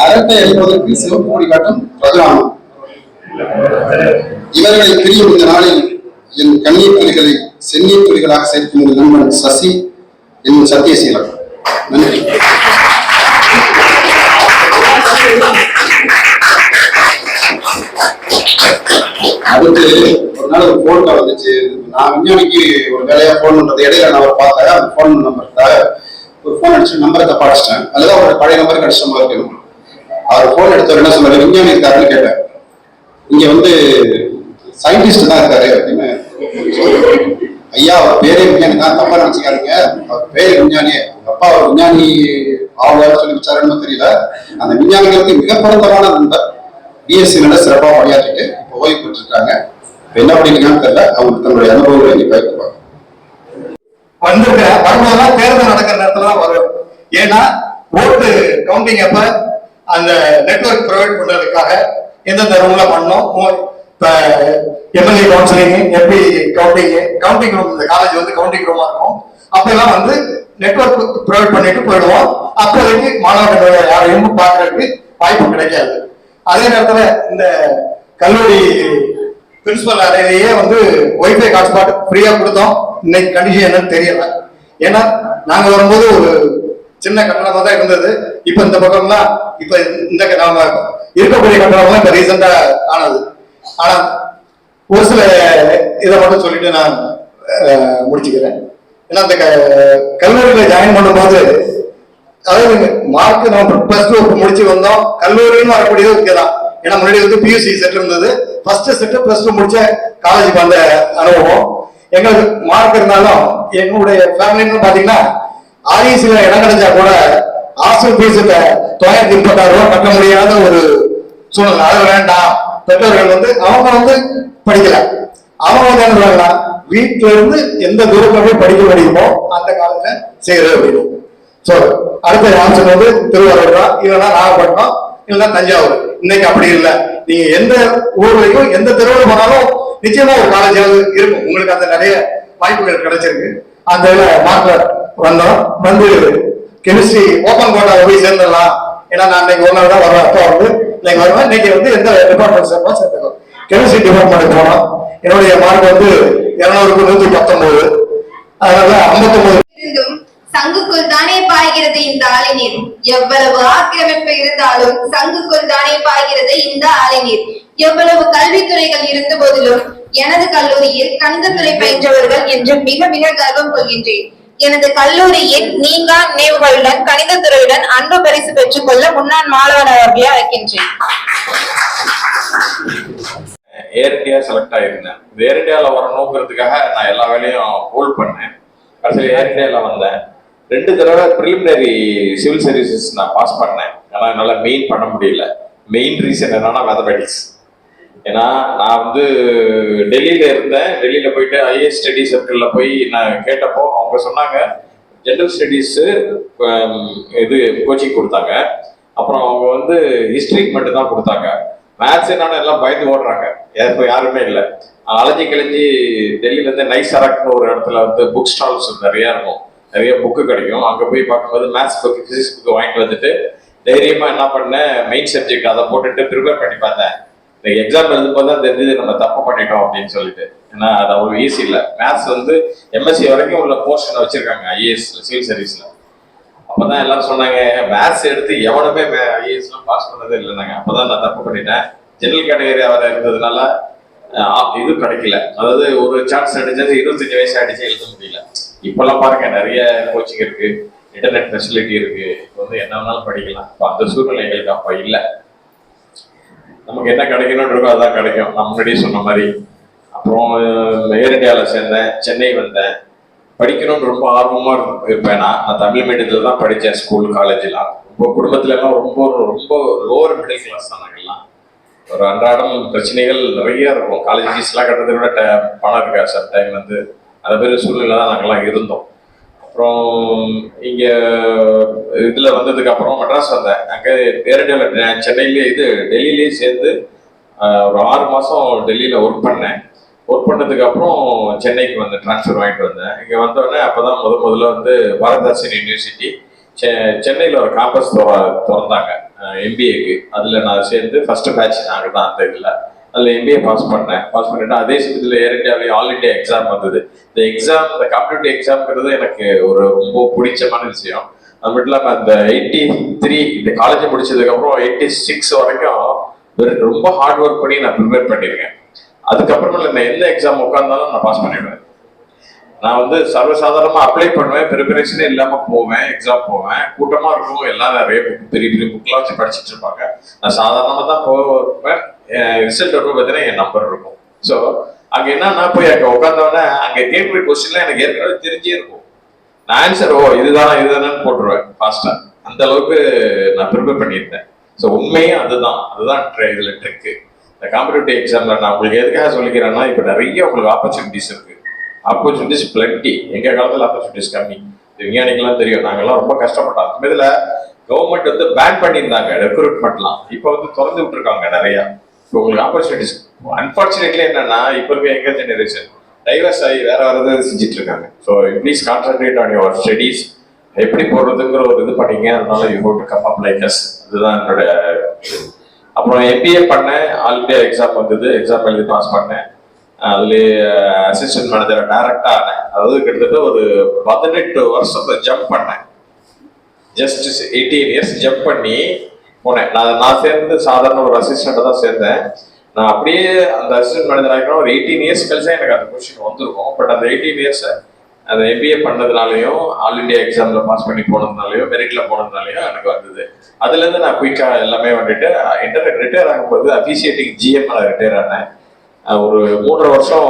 அரட்டை அளிப்பதற்கு சிவப்பு கொடி காட்டும் பிரதானம். இவர்களை பிரியும் இந்த நாளில் என் கண்ணீர் துளிகளை செந்நீர் துளிகளாக சேர்க்கும் ஒரு நண்பன் சசி என்னும் சத்தியசீலன். நன்றி. அடுத்து ஒரு நாள் ஒரு போன் கால் வந்துச்சு. நான் விஞ்ஞானிக்கு ஒரு வேலையா போன் பண்றது இடையில நான் அவர் பார்த்தேன். அந்த போன் நம்பருக்காக ஒரு போன் அடிச்சு நம்பரை தப்பா அடிச்சிட்டேன். அதுதான் அவரோட பழைய நம்பருக்கு அடிச்ச மாதிரி இருக்கணும். அவர் போன் எடுத்தவர் என்ன சொன்னாரு, விஞ்ஞானி இருக்காருன்னு கேட்டேன். இங்க வந்து சயின்டிஸ்ட் தான் இருக்காரு அப்படின்னு. ஐயா அவர் பேரே விஞ்ஞானி தான், தப்பா நினைச்சுக்காருங்க. அவர் பேரு விஞ்ஞானியே. அவங்க அப்பா அவர் விஞ்ஞானி ஆவலான்னு சொல்லி வச்சாருன்னு தெரியல. அந்த விஞ்ஞானிகளுக்கு மிக பொருத்தமான நண்பர். பிஎஸ்சி நட சிறப்பாக பணியாற்றிட்டு இப்போ ஓய்வு பெற்றிருக்காங்க. என்ன பண்ணிருக்காங்கன்னு தெரியல. அவங்க தன்னுடைய அனுபவங்களை இங்க பயிர்ப்பாங்க. வந்திருக்கிறேன். வரும்போதெல்லாம் தேர்தல் நடக்கிற நேரத்துல தான் வரும். ஏன்னா ஓட்டு கவுண்டிங் அப்ப அந்த நெட்வொர்க் ப்ரொவைட் பண்றதுக்காக எந்தெந்த ரூம்ல பண்ணோம். இப்ப MLA counselling, MP counting room, இந்த காலேஜ் வந்து கவுண்டிங் ரூமா இருக்கும். அப்பெல்லாம் வந்து நெட்வொர்க் ப்ரொவைட் பண்ணிட்டு போயிடுவோம். அப்போதைக்கு மாணவர்கள் யாரையும் பார்க்கறதுக்கு வாய்ப்பு கிடைக்காது. அதே நேரத்துல இந்த கல்லூரி பிரின்சிபல் அறையிலேயே வந்து ஒய்ஃபை ஹாட்ஸ்பாட் ஃப்ரீயா கொடுத்தோம். இன்னைக்கு கண்டிஷன் என்னன்னு தெரியல. ஏன்னா நாங்க வரும்போது ஒரு சின்ன கட்டணமா தான் இருந்தது. இப்ப இந்த பக்கம்லாம் இப்ப இந்த நம்ம இருக்கக்கூடிய கட்டணம்லாம் இப்ப ரீசெண்டா ஆனது. ஆனா ஒரு சில இதை மட்டும் சொல்லிட்டு நான் முடிச்சுக்கிறேன். ஏன்னா இந்த கல்லூரியில ஜாயின் பண்ணும்போது அதாவது மார்க் நம்ம பிளஸ் டூ முடிச்சு வந்தோம். கல்லூரின்னு வரக்கூடியது ஓகேதான். ஏன்னா முன்னாடி வந்து பியூசி செட் இருந்தது. ஃபர்ஸ்ட் செட் பிளஸ் டூ முடிச்ச காலேஜுக்கு வந்த அனுபவம். எங்களுக்கு மார்க் இருந்தாலும் எங்களுடைய ஃபேமிலின்னு பாத்தீங்கன்னா ஆர்இசில இடம் கிடைச்சா கூட ஹாஸ்டல் ஃபீஸ் 936 ரூபாய் கட்ட முடியாத ஒரு சூழ்நிலை. அது வேண்டாம். பெற்றோர்கள் வந்து அவங்க வந்து படிக்கல. அவங்க வந்து என்ன சொல்றாங்கன்னா வீட்டுல இருந்து எந்த தூரத்துல போய் படிக்க முடியுமோ அந்த காலத்துல செய்யறது அப்படின்னு. சோ அடுத்த ஆன்சர் வந்து திருவாரூர் தான், இல்லைன்னா நாகப்பட்டினம், இல்லைன்னா தஞ்சாவூர். இன்னைக்கு அப்படி இல்லை. நீங்க எந்த ஊர்லயும் எந்த தெருவில் போனாலும் நிச்சயமா ஒரு காலேஜாவது இருக்கும். உங்களுக்கு அந்த நிறைய வாய்ப்புகள் கிடைச்சிருக்கு. அந்த மார்க்ல வந்தோம். வந்து கெமிஸ்ட்ரி ஓப்பன் கோட்டா போய் சேர்ந்துடலாம். ஏன்னா நான் இன்னைக்கு ஒரு நாள் தான் வருவேன். அப்போ வந்து இன்னைக்கு வருவேன். இன்னைக்கு வந்து எந்த டிபார்ட்மெண்ட் சேர்ந்துக்கலாம். கெமிஸ்ட்ரி டிபார்ட்மெண்ட் போனோம். என்னுடைய மார்க் வந்து 200க்கு 119. அதனால 59. சங்குக்குள் தானே பாய்கிறது இந்த ஆளிநீர். எவ்வளவு ஆக்கிரமிப்பு இருந்தாலும் சங்குக்குள் தானே பாய்கிறது இந்த ஆளிநீர். எவ்வளவு கல்வித்துறைகள் இருந்த போதிலும் எனது கல்லூரியில் கணிதத்துறை பயின்றவர்கள் என்று மிக மிக கர்வம் கொள்கின்றேன். எனது கல்லூரியில் நீங்கா நினைவுகளுடன் கணிதத்துறையுடன் அன்பு பரிசு பெற்றுக் கொள்ள முன்னாள் மாணவன் அவர்களை அழைக்கின்றேன். ஏர் இந்தியா செலக்ட் ஆயிருந்தேன். ஏர் இந்தியால வரணுங்கிறதுக்காக நான் எல்லா வேலையும் ஹோல்ட் பண்ணேன். கடைசியில் ஏர் இந்தியால வந்தேன். 2 தடவை ப்ரிலிமினரி சிவில் சர்வீசஸ் நான் பாஸ் பண்ணேன். ஆனால் என்னால் மெயின் பண்ண முடியல. மெயின் ரீசன் என்னன்னா மேத்தமெட்டிக்ஸ். ஏன்னா நான் வந்து டெல்லியில இருந்தேன். டெல்லியில போயிட்டு ஐஏஎஸ் ஸ்டடி சர்க்கிள்ல போய் நான் கேட்டப்போ அவங்க சொன்னாங்க ஜென்ரல் ஸ்டடீஸ் இது கோச்சிங் கொடுத்தாங்க. அப்புறம் அவங்க வந்து ஹிஸ்டரிக்கு மட்டும் தான் கொடுத்தாங்க. மேத்ஸ் என்னன்னு எல்லாம் பயந்து ஓடுறாங்க. யாருமே இல்லை. அலைஞ்சி கிழிஞ்சி டெல்லியில இருந்து நைசராக்னு ஒரு இடத்துல வந்து புக் ஸ்டால்ஸ் நிறைய இருக்கும். நிறைய புக்கு கிடைக்கும். அங்கே போய் பார்க்கும்போது மேத்ஸ் புக்கு பிசிக்ஸ் புக்கு வாங்கிட்டு வந்துட்டு தைரியமா என்ன பண்ணேன், மெயின் சப்ஜெக்ட் அதை போட்டுட்டு ப்ரிப்பேர் பண்ணி பார்த்தேன். இந்த எக்ஸாம் எழுதும்போது தான் தெரிஞ்சது நம்ம தப்பு பண்ணிட்டோம் அப்படின்னு சொல்லிட்டு. ஏன்னா அது அவ்வளோ ஈஸி இல்லை. மேத்ஸ் வந்து எம்எஸ்சி வரைக்கும் உள்ள போர்ஷனை வச்சிருக்காங்க ஐஏஎஸ்ல சிவில் சர்வீஸ்ல. அப்பதான் எல்லாரும் சொன்னாங்க மேத்ஸ் எடுத்து எவனுமே ஐஏஎஸ்லாம் பாஸ் பண்ணதே இல்லைனாங்க. அப்பதான் நான் தப்பு பண்ணிட்டேன். ஜெனரல் கேட்டகரி அவரை இருந்ததுனால இது கிடைக்கல. அதாவது ஒரு சான்ஸ் அடிச்சது 25 வயசு அடிச்சு எழுத முடியல. இப்பெல்லாம் பாருங்க நிறைய கோச்சிங் இருக்கு, இன்டர்நெட் ஃபெசிலிட்டி இருக்கு. இப்போ வந்து என்ன வேணாலும் படிக்கலாம். இப்போ அந்த சூழ்நிலைகளுக்கு அப்போ இல்லை. நமக்கு என்ன கிடைக்கணும்னு இருக்கோ அதான் கிடைக்கும். நான் முன்னாடியே சொன்ன மாதிரி. அப்புறம் ஏர் இந்தியாவில் சேர்ந்தேன். சென்னை வந்தேன். படிக்கணும்னு ரொம்ப ஆர்வமா இருப்பேன். நான் தமிழ் மீடியத்துல தான் படித்தேன். ஸ்கூல் காலேஜ்லாம் ரொம்ப குடும்பத்துல எல்லாம் ரொம்ப ரொம்ப லோவர் மிடில் கிளாஸ் தான். நாங்கெல்லாம் ஒரு அன்றாடம் பிரச்சனைகள் நிறைய இருக்கும். காலேஜ் ஃபீஸ்லாம் கட்டுறதை விட பணம் இருக்கா சார் டைம் வந்து அந்த மாதிரி சூழ்நிலை தான் நாங்கள்லாம் இருந்தோம். அப்புறம் இங்கே இதில் வந்ததுக்கு அப்புறம் மெட்ராஸ் வந்தேன். அங்கே நேரடியில் சென்னையிலே டெல்லியிலேயே சேர்ந்து ஒரு 6 மாதம் டெல்லியில் ஒர்க் பண்ணேன். ஒர்க் பண்ணதுக்கு அப்புறம் சென்னைக்கு வந்து ட்ரான்ஸ்ஃபர் வாங்கிட்டு வந்தேன். இங்கே வந்தோடனே அப்போ தான் முதல்ல வந்து பாரதாசன் யூனிவர்சிட்டி சென்னையில் ஒரு கேம்பஸ் திறந்தாங்க எம்பிஏக்கு. அதில் நான் சேர்ந்து ஃபர்ஸ்ட் பேட்ச் நாங்கள் தான் அந்த இதில். அதில் எம்பிஏ பாஸ் பண்ணிட்டு அதே சமயத்தில் ஏர் இந்தியாவிலேயே ஆல் இண்டியா எக்ஸாம் வந்தது. இந்த காம்படிட்டிவ் எக்ஸாம்ங்கிறது எனக்கு ஒரு ரொம்ப பிடிச்சமான விஷயம். அது மட்டும் இல்லாமல் அந்த 83 இந்த காலேஜ் முடிச்சதுக்கப்புறம் 86 வரைக்கும் ரொம்ப ஹார்ட் ஒர்க் பண்ணி நான் ப்ரிப்பேர் பண்ணியிருக்கேன். அதுக்கப்புறமா நான் எந்த எக்ஸாம் உட்காந்தாலும் நான் பாஸ் பண்ணிடுவேன். நான் வந்து சர்வசாதாரணமாக அப்ளை பண்ணுவேன். ப்ரிப்பரேஷனே இல்லாமல் போவேன். எக்ஸாம் போவேன். கூட்டமாக இருக்கும். எல்லாம் நிறைய பெரிய பெரிய புக்கெலாம் வச்சு படிச்சுட்டு இருப்பாங்க. நான் சாதாரணமாக தான் போவேன். ரிசல்ட் வந்து பார்த்தீங்கன்னா என் நம்பர் இருக்கும். ஸோ அங்கே என்னன்னா போய் அங்கே உட்காந்தோடனே அங்கே கேட்குற கொஸ்டின்லாம் எனக்கு ஏற்கனவே தெரிஞ்சே இருக்கும். நான் ஆன்சர் இதுதானு போட்டுருவேன் ஃபாஸ்ட்டாக. அந்த அளவுக்கு நான் ப்ரிப்பேர் பண்ணியிருந்தேன். ஸோ உண்மையும் அதுதான் இதில் ட்ரிக்கு. இந்த காம்படிட்டிவ் எக்ஸாமில் நான் உங்களுக்கு எதுக்காக சொல்லிக்கிறேன்னா இப்போ நிறைய உங்களுக்கு ஆப்பர்ச்சுனிட்டிஸ் இருக்கு. Opportunities bloody. எங்கள் காலத்தில் ஆப்பர்ச்சுனிட்டிஸ் கம்மி. விஞ்ஞானிகள்லாம் தெரியும். நாங்கள்லாம் ரொம்ப கஷ்டப்பட்டோம். அந்த இதில் கவர்மெண்ட் வந்து பேன் பண்ணியிருந்தாங்க ரெக்ரூட்மெண்ட்லாம். இப்போ வந்து திறந்து விட்டுருக்காங்க நிறையா. இப்போ உங்களுக்கு ஆப்பர்ச்சுனிட்டிஸ். அன்பார்ச்சுனேட்லி என்னன்னா இப்போ இருக்க எங்க ஜெனரேஷன் டைவர்ஸ் ஆகி வேற வேறு செஞ்சுட்டு இருக்காங்க. So please concentrate on your studies. எப்படி போடுறதுங்கிற ஒரு இது பண்ணீங்க. அதனால you have to come up like us. அதுதான் என்னோட அப்புறம் MBA பண்ணேன், ஆல் இந்தியா எக்ஸாம் வந்தது, எக்ஸாம் எழுதி பாஸ் பண்ணேன். அதுலேயே அசிஸ்டன்ட் மேனேஜர் டைரக்டா ஆனேன். அதாவது கிட்டத்தட்ட ஒரு 18 வருஷத்தை ஜம்ப் பண்ணேன். ஜஸ்ட் 18 இயர்ஸ் ஜம்ப் பண்ணி போனேன். நான் சேர்ந்து சாதாரண ஒரு அசிஸ்டண்ட்டாக தான் சேர்ந்தேன். நான் அப்படியே அந்த அசிஸ்டன்ட் மேனேஜர் ஆகினா ஒரு 18 இயர்ஸ் கழிச்சா எனக்கு அந்த பொசிஷன் வந்துருக்கும். பட் அந்த 18 இயர்ஸ் அந்த MBA பண்ணதுனாலையும் ஆல் இண்டியா எக்ஸாம்ல பாஸ் பண்ணி போனதுனாலையும் மெரிட்ல போனதுனாலையும் எனக்கு வந்தது. அதுலேருந்து நான் குயிக்கா எல்லாமே வந்துட்டு ரிட்டையர் ஆகும்போது அபிஷியேட்டிங் GM ரிட்டையர் ஆனேன். ஒரு 3.5 வருஷம்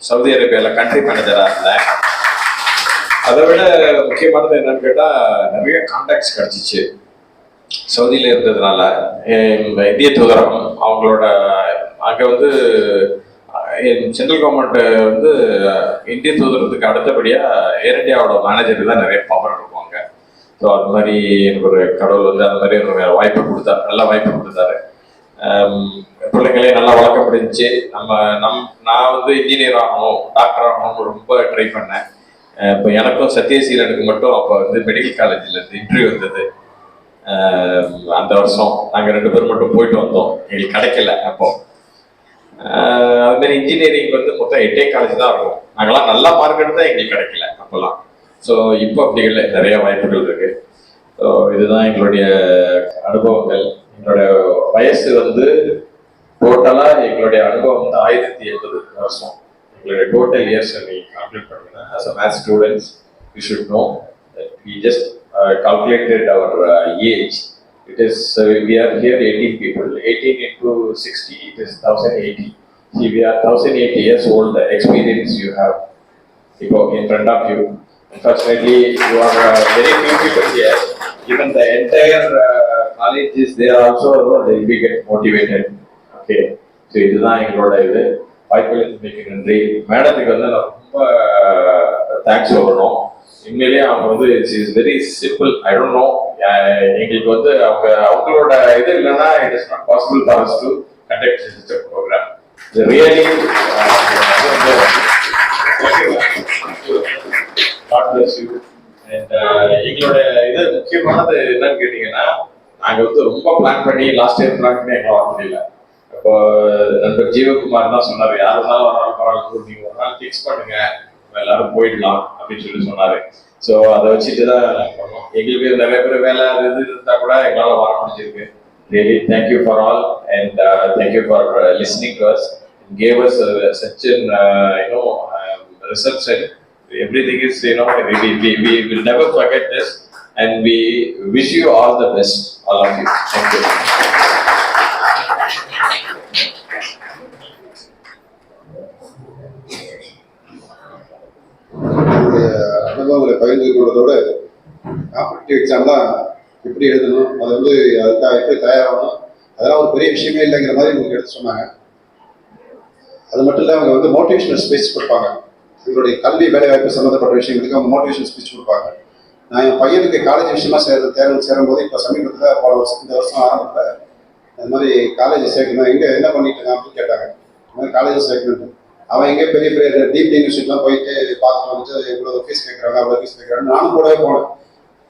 சவுதி அரேபியால கண்ட்ரி மேனேஜரா இருந்தேன். அதை விட முக்கியமானது என்னன்னு கேட்டா நிறைய கான்டாக்ட்ஸ் கிடைச்சிச்சு. சவுதியில இருந்ததுனால இந்திய தூதரகம் அவங்களோட அங்க வந்து சென்ட்ரல் கவர்மெண்ட் வந்து இந்திய தூதரத்துக்கு அடுத்தபடியா ஏர் இந்தியாவோட மேனேஜருக்கு தான் நிறைய பவர் இருக்குவாங்க. ஸோ அது மாதிரி எனக்கு ஒரு கடவுள் வந்து அந்த மாதிரி ஒரு வாய்ப்பு கொடுத்தாரு, நல்ல வாய்ப்பு கொடுத்தாரு. பிள்ளைங்களே நல்லா வளர்க்க முடிஞ்சிச்சு. நான் வந்து இன்ஜினியர் ஆகணும், டாக்டர் ஆகணும்னு ரொம்ப ட்ரை பண்ணேன். இப்போ எனக்கும் சத்யசீலனுக்கு மட்டும் அப்போ வந்து மெடிக்கல் காலேஜில் இருந்து இன்டர்வியூ வந்தது. அந்த வருஷம் நாங்கள் 2 பேரும் மட்டும் போயிட்டு வந்தோம், எங்களுக்கு கிடைக்கல. அப்போ அது மாதிரி இன்ஜினியரிங் வந்து மொத்தம் 8 காலேஜ் தான் இருக்கும். நாங்களாம் நல்லா மார்க் எடுத்தால் எங்களுக்கு கிடைக்கல அப்போல்லாம். ஸோ இப்போ அப்படி இல்லை, நிறைய வாய்ப்புகள் இருக்கு. ஸோ இதுதான் எங்களுடைய அனுபவங்கள். எங்களுடைய வயசு வந்து டோட்டலா எங்களுடைய அனுபவம் வந்து 1080 வருஷம். எங்களுடைய டோட்டல் இயர்ஸ் நீங்க கால்குலேட் பண்ணுங்க. as a math students you should know that we just calculated our age. It is we are here 18 people. 18 into 60 it is 1080. See, we are 1080 years old. The experience you have in front of you. Unfortunately, you are very few people here. Even the entire college is there also. They will be get motivated. Okay. So இதுதான் எங்களோட இது. வாய்ப்புகளுக்கு நன்றி. மேடத்துக்கு வந்து நான் ரொம்ப thanks சொல்லணும். உண்மையிலேயே அவங்க வந்து is very simple. I don't know, எங்களுக்கு வந்து அவங்களோட இது இல்லைன்னா it is not possible for us to conduct this programme. Really God bless you. And எங்களோட இது முக்கியமானது என்னன்னு கேட்டீங்கன்னா, நாங்க வந்து ரொம்ப பிளான் பண்ணி லாஸ்ட் இயர் பிளான் பண்ணி எங்களை வர முடியல. இப்போ நண்பர் ஜீவகுமார் தான் சொன்னாரு, யார் இருந்தாலும் வராலும் பரவாயில்ல, நீங்க ஒரு நாள் ஃபிக்ஸ் பண்ணுங்க, எல்லாரும் போயிடலாம் அப்படின்னு சொல்லி சொன்னாரு. ஸோ அதை வச்சுட்டு தான் எங்களுக்கு நிறைய பேர் வேலை இது இருந்தா கூட எங்களால் வர முடிஞ்சிருக்கு. Really thank you for all and thank you for listening to us, gave us such an reception. Everything is, we will never forget this, and we wish you all the best, all of you. Thank you. அனுபவங்களை பகிர்ந்து கொள்வதோட competitive எக்ஸாம்லாம் எப்படி எழுதணும், அது வந்து அதுக்காக எப்படி தயாராகணும், அதெல்லாம் ஒரு பெரிய விஷயமே இல்லைங்கிற மாதிரி உங்களுக்கு எடுத்து சொன்னாங்க. அது மட்டும் இல்லை, அவங்க வந்து மோட்டிவேஷனல் ஸ்பீச் கொடுப்பாங்க. இவங்களுடைய கல்வி வேலைவாய்ப்பு சம்மந்தப்பட்ட விஷயங்களுக்கு அவங்க மோட்டிவேஷன் ஸ்பீச் கொடுப்பாங்க. நான் என் பையனுக்கு காலேஜ் விஷயமா தேர்வு சேரும்போது இப்போ சமீபத்தில் இந்த வருஷம் ஆரம்பத்தில் அது மாதிரி காலேஜ் சேர்க்கணும், எங்கே என்ன பண்ணிட்டு இருக்கான் அப்படின்னு கேட்டாங்க. இந்த மாதிரி காலேஜ் சேர்க்கணும். அவன் எங்கே பெரிய பெரிய டீப் யூனிவர்சிட்டிலாம் போயிட்டு பார்த்து வந்துட்டு இவ்வளோ ஃபீஸ் கேட்குறாங்க, அவ்வளோ ஃபீஸ் கேட்குறாங்க. நானும் கூடவே போனேன்.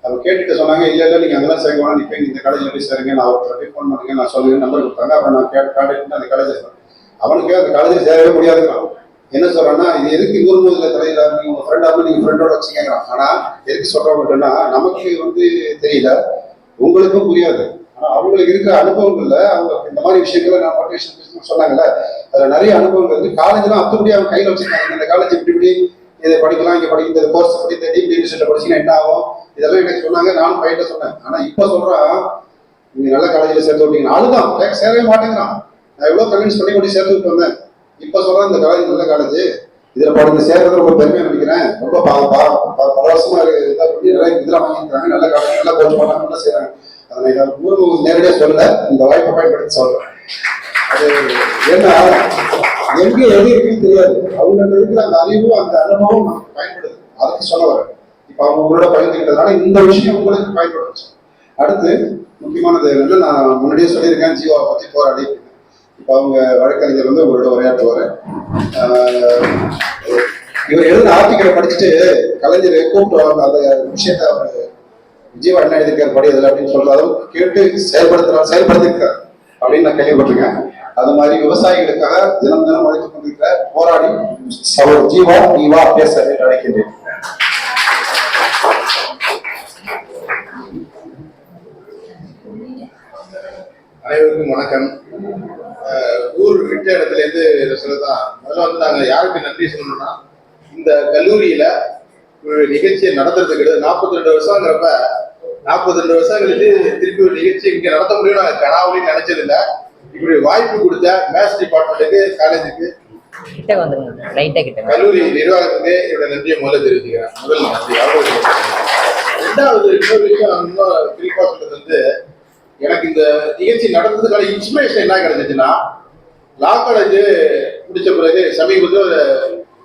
அவங்க கேட்டுட்டு சொன்னாங்க, இல்லை நீங்கள் அங்கெல்லாம் சேர்க்க வேணாம், நீ போய் இந்த காலேஜில் போய் சேருங்க, நான் ஒருத்தர் ஃபோன் பண்ணுங்க, நான் சொல்லுங்க, நம்பர் கொடுத்தாங்க. அப்புறம் நான் கான்டாக்ட் அந்த காலேஜ் அவனுக்கு அந்த காலேஜில் சேரவே முடியாதுங்கிறான். என்ன சொல்றான்னா, இது எதுக்கு 100 தலையில நீங்க உங்க ஃப்ரெண்டாக நீங்க ஃப்ரெண்டோட வச்சுக்கிறான். ஆனா எதுக்கு சொல்றோம் அப்படின்னா, நமக்கு வந்து தெரியல, உங்களுக்கும் புரியாது. ஆனா அவங்களுக்கு இருக்கிற அனுபவங்கள்ல அவங்க இந்த மாதிரி விஷயங்களை நான் மோட்டிவேஷன் சொன்னாங்கல்ல, அதுல நிறைய அனுபவங்கள் வந்து காலேஜ்லாம் அத்துப்படி அவங்க கையில வச்சிருக்காங்க. இந்த காலேஜ் இப்படி இதை படிக்கலாம், இங்க படிக்க இந்த கோர்ஸ் படி இந்த டீப் யூனிவர்சிட்டியில படிச்சீங்கன்னா என்ன ஆகும், இதெல்லாம் எனக்கு சொன்னாங்க. நானும் பையன்ட்ட சொன்னேன். ஆனா இப்ப சொல்றான், நீங்க நல்ல காலேஜ்ல சேர்த்து விட்டீங்கன்னா அழுதான், சேரவே மாட்டேங்கிறான். நான் எவ்வளவு கன்வின்ஸ் பண்ணி கொண்டு சேர்த்து விட்டு வந்தேன். இப்ப சொல்றேன், இந்த காலேஜ் நல்ல காலேஜ், இதுல படிக்க சேர்றது ரொம்ப பெருமையா நினைக்கிறேன். ரொம்ப பல வருஷமா இதை பண்ணி நிறைய இதெல்லாம் வாங்கிக்கிறாங்க. நல்ல காலேஜ், நல்லா கோச் பண்ணாங்க, நல்லா செய்யறாங்க. அதை நான் நேரடியாக சொல்லல, இந்த வாய்ப்பை பயன்படுத்தி சொல்றேன். அது என்ன எங்க எது இருக்குன்னு தெரியாது, அவங்க இருக்கிற அந்த அறிவும் அந்த அனுபவம் நமக்கு பயன்படுது. அதுக்கு சொல்ல வரேன். இப்ப அவங்க உங்களோட பகிர்ந்துக்கிட்டதுனால இந்த விஷயம் உங்களுக்கு பயன்படுச்சு. அடுத்து முக்கியமானது என்னன்னா, நான் முன்னாடியே சொல்லியிருக்கேன், ஜீவாவை பத்தி போராடி. இப்போ அவங்க வழக்கறிஞர் வந்து உங்களோட உரையாற்றுவார். இவர் எழுதின ஆர்டிக்கலை படிச்சுட்டு கலைஞர் கூப்பிட்டு வர அந்த விஷயத்த அவர் ஜீவா என்ன எழுதியிருக்காரு படி அதில் அப்படின்னு சொல்ற அளவுக்கு கேட்டு செயல்படுத்திருக்காரு. அப்படின்னு நான் கேள்விப்பட்டிருக்கேன். அது மாதிரி விவசாயிகளுக்காக தினம் தினம் உழைத்துக் கொண்டிருக்கிற போராடி சகோதரர் ஜீவா நீவா பேச என்று அழைக்கின்றேன். அனைவருக்கும் வணக்கம். ஊர் விட்ட இடத்துல இருந்து சொல்லதான். முதல்ல வந்து நாங்க யாருக்கு நன்றி சொல்லணும்னா, இந்த கல்லூரியில ஒரு நிகழ்ச்சியை நடத்துறதுக்கு 42 வருஷங்கிறப்ப 42 வருஷம் கழிச்சு திருப்பி ஒரு நிகழ்ச்சி இங்க நடத்த முடியும் நாங்க கனாவிலையும் நினைச்சது இல்லை. இப்படி வாய்ப்பு கொடுத்த மேத்ஸ் டிபார்ட்மெண்ட்டுக்கு, காலேஜுக்கு, கல்லூரி நிர்வாகத்துக்கு என்னோட நன்றியை முதல்ல தெரிவிச்சுக்கிறேன். முதல் நன்றி. ரெண்டாவது இன்னொரு விஷயம் இன்னும் குறிப்பா சொல்றது வந்து, எனக்கு இந்த நிகழ்ச்சி நடந்ததுக்கான இன்ஸ்பிரேஷன் என்ன கிடைச்சிச்சுன்னா, லா காலேஜ் முடிச்ச பிறகு சமீபத்தில் ஒரு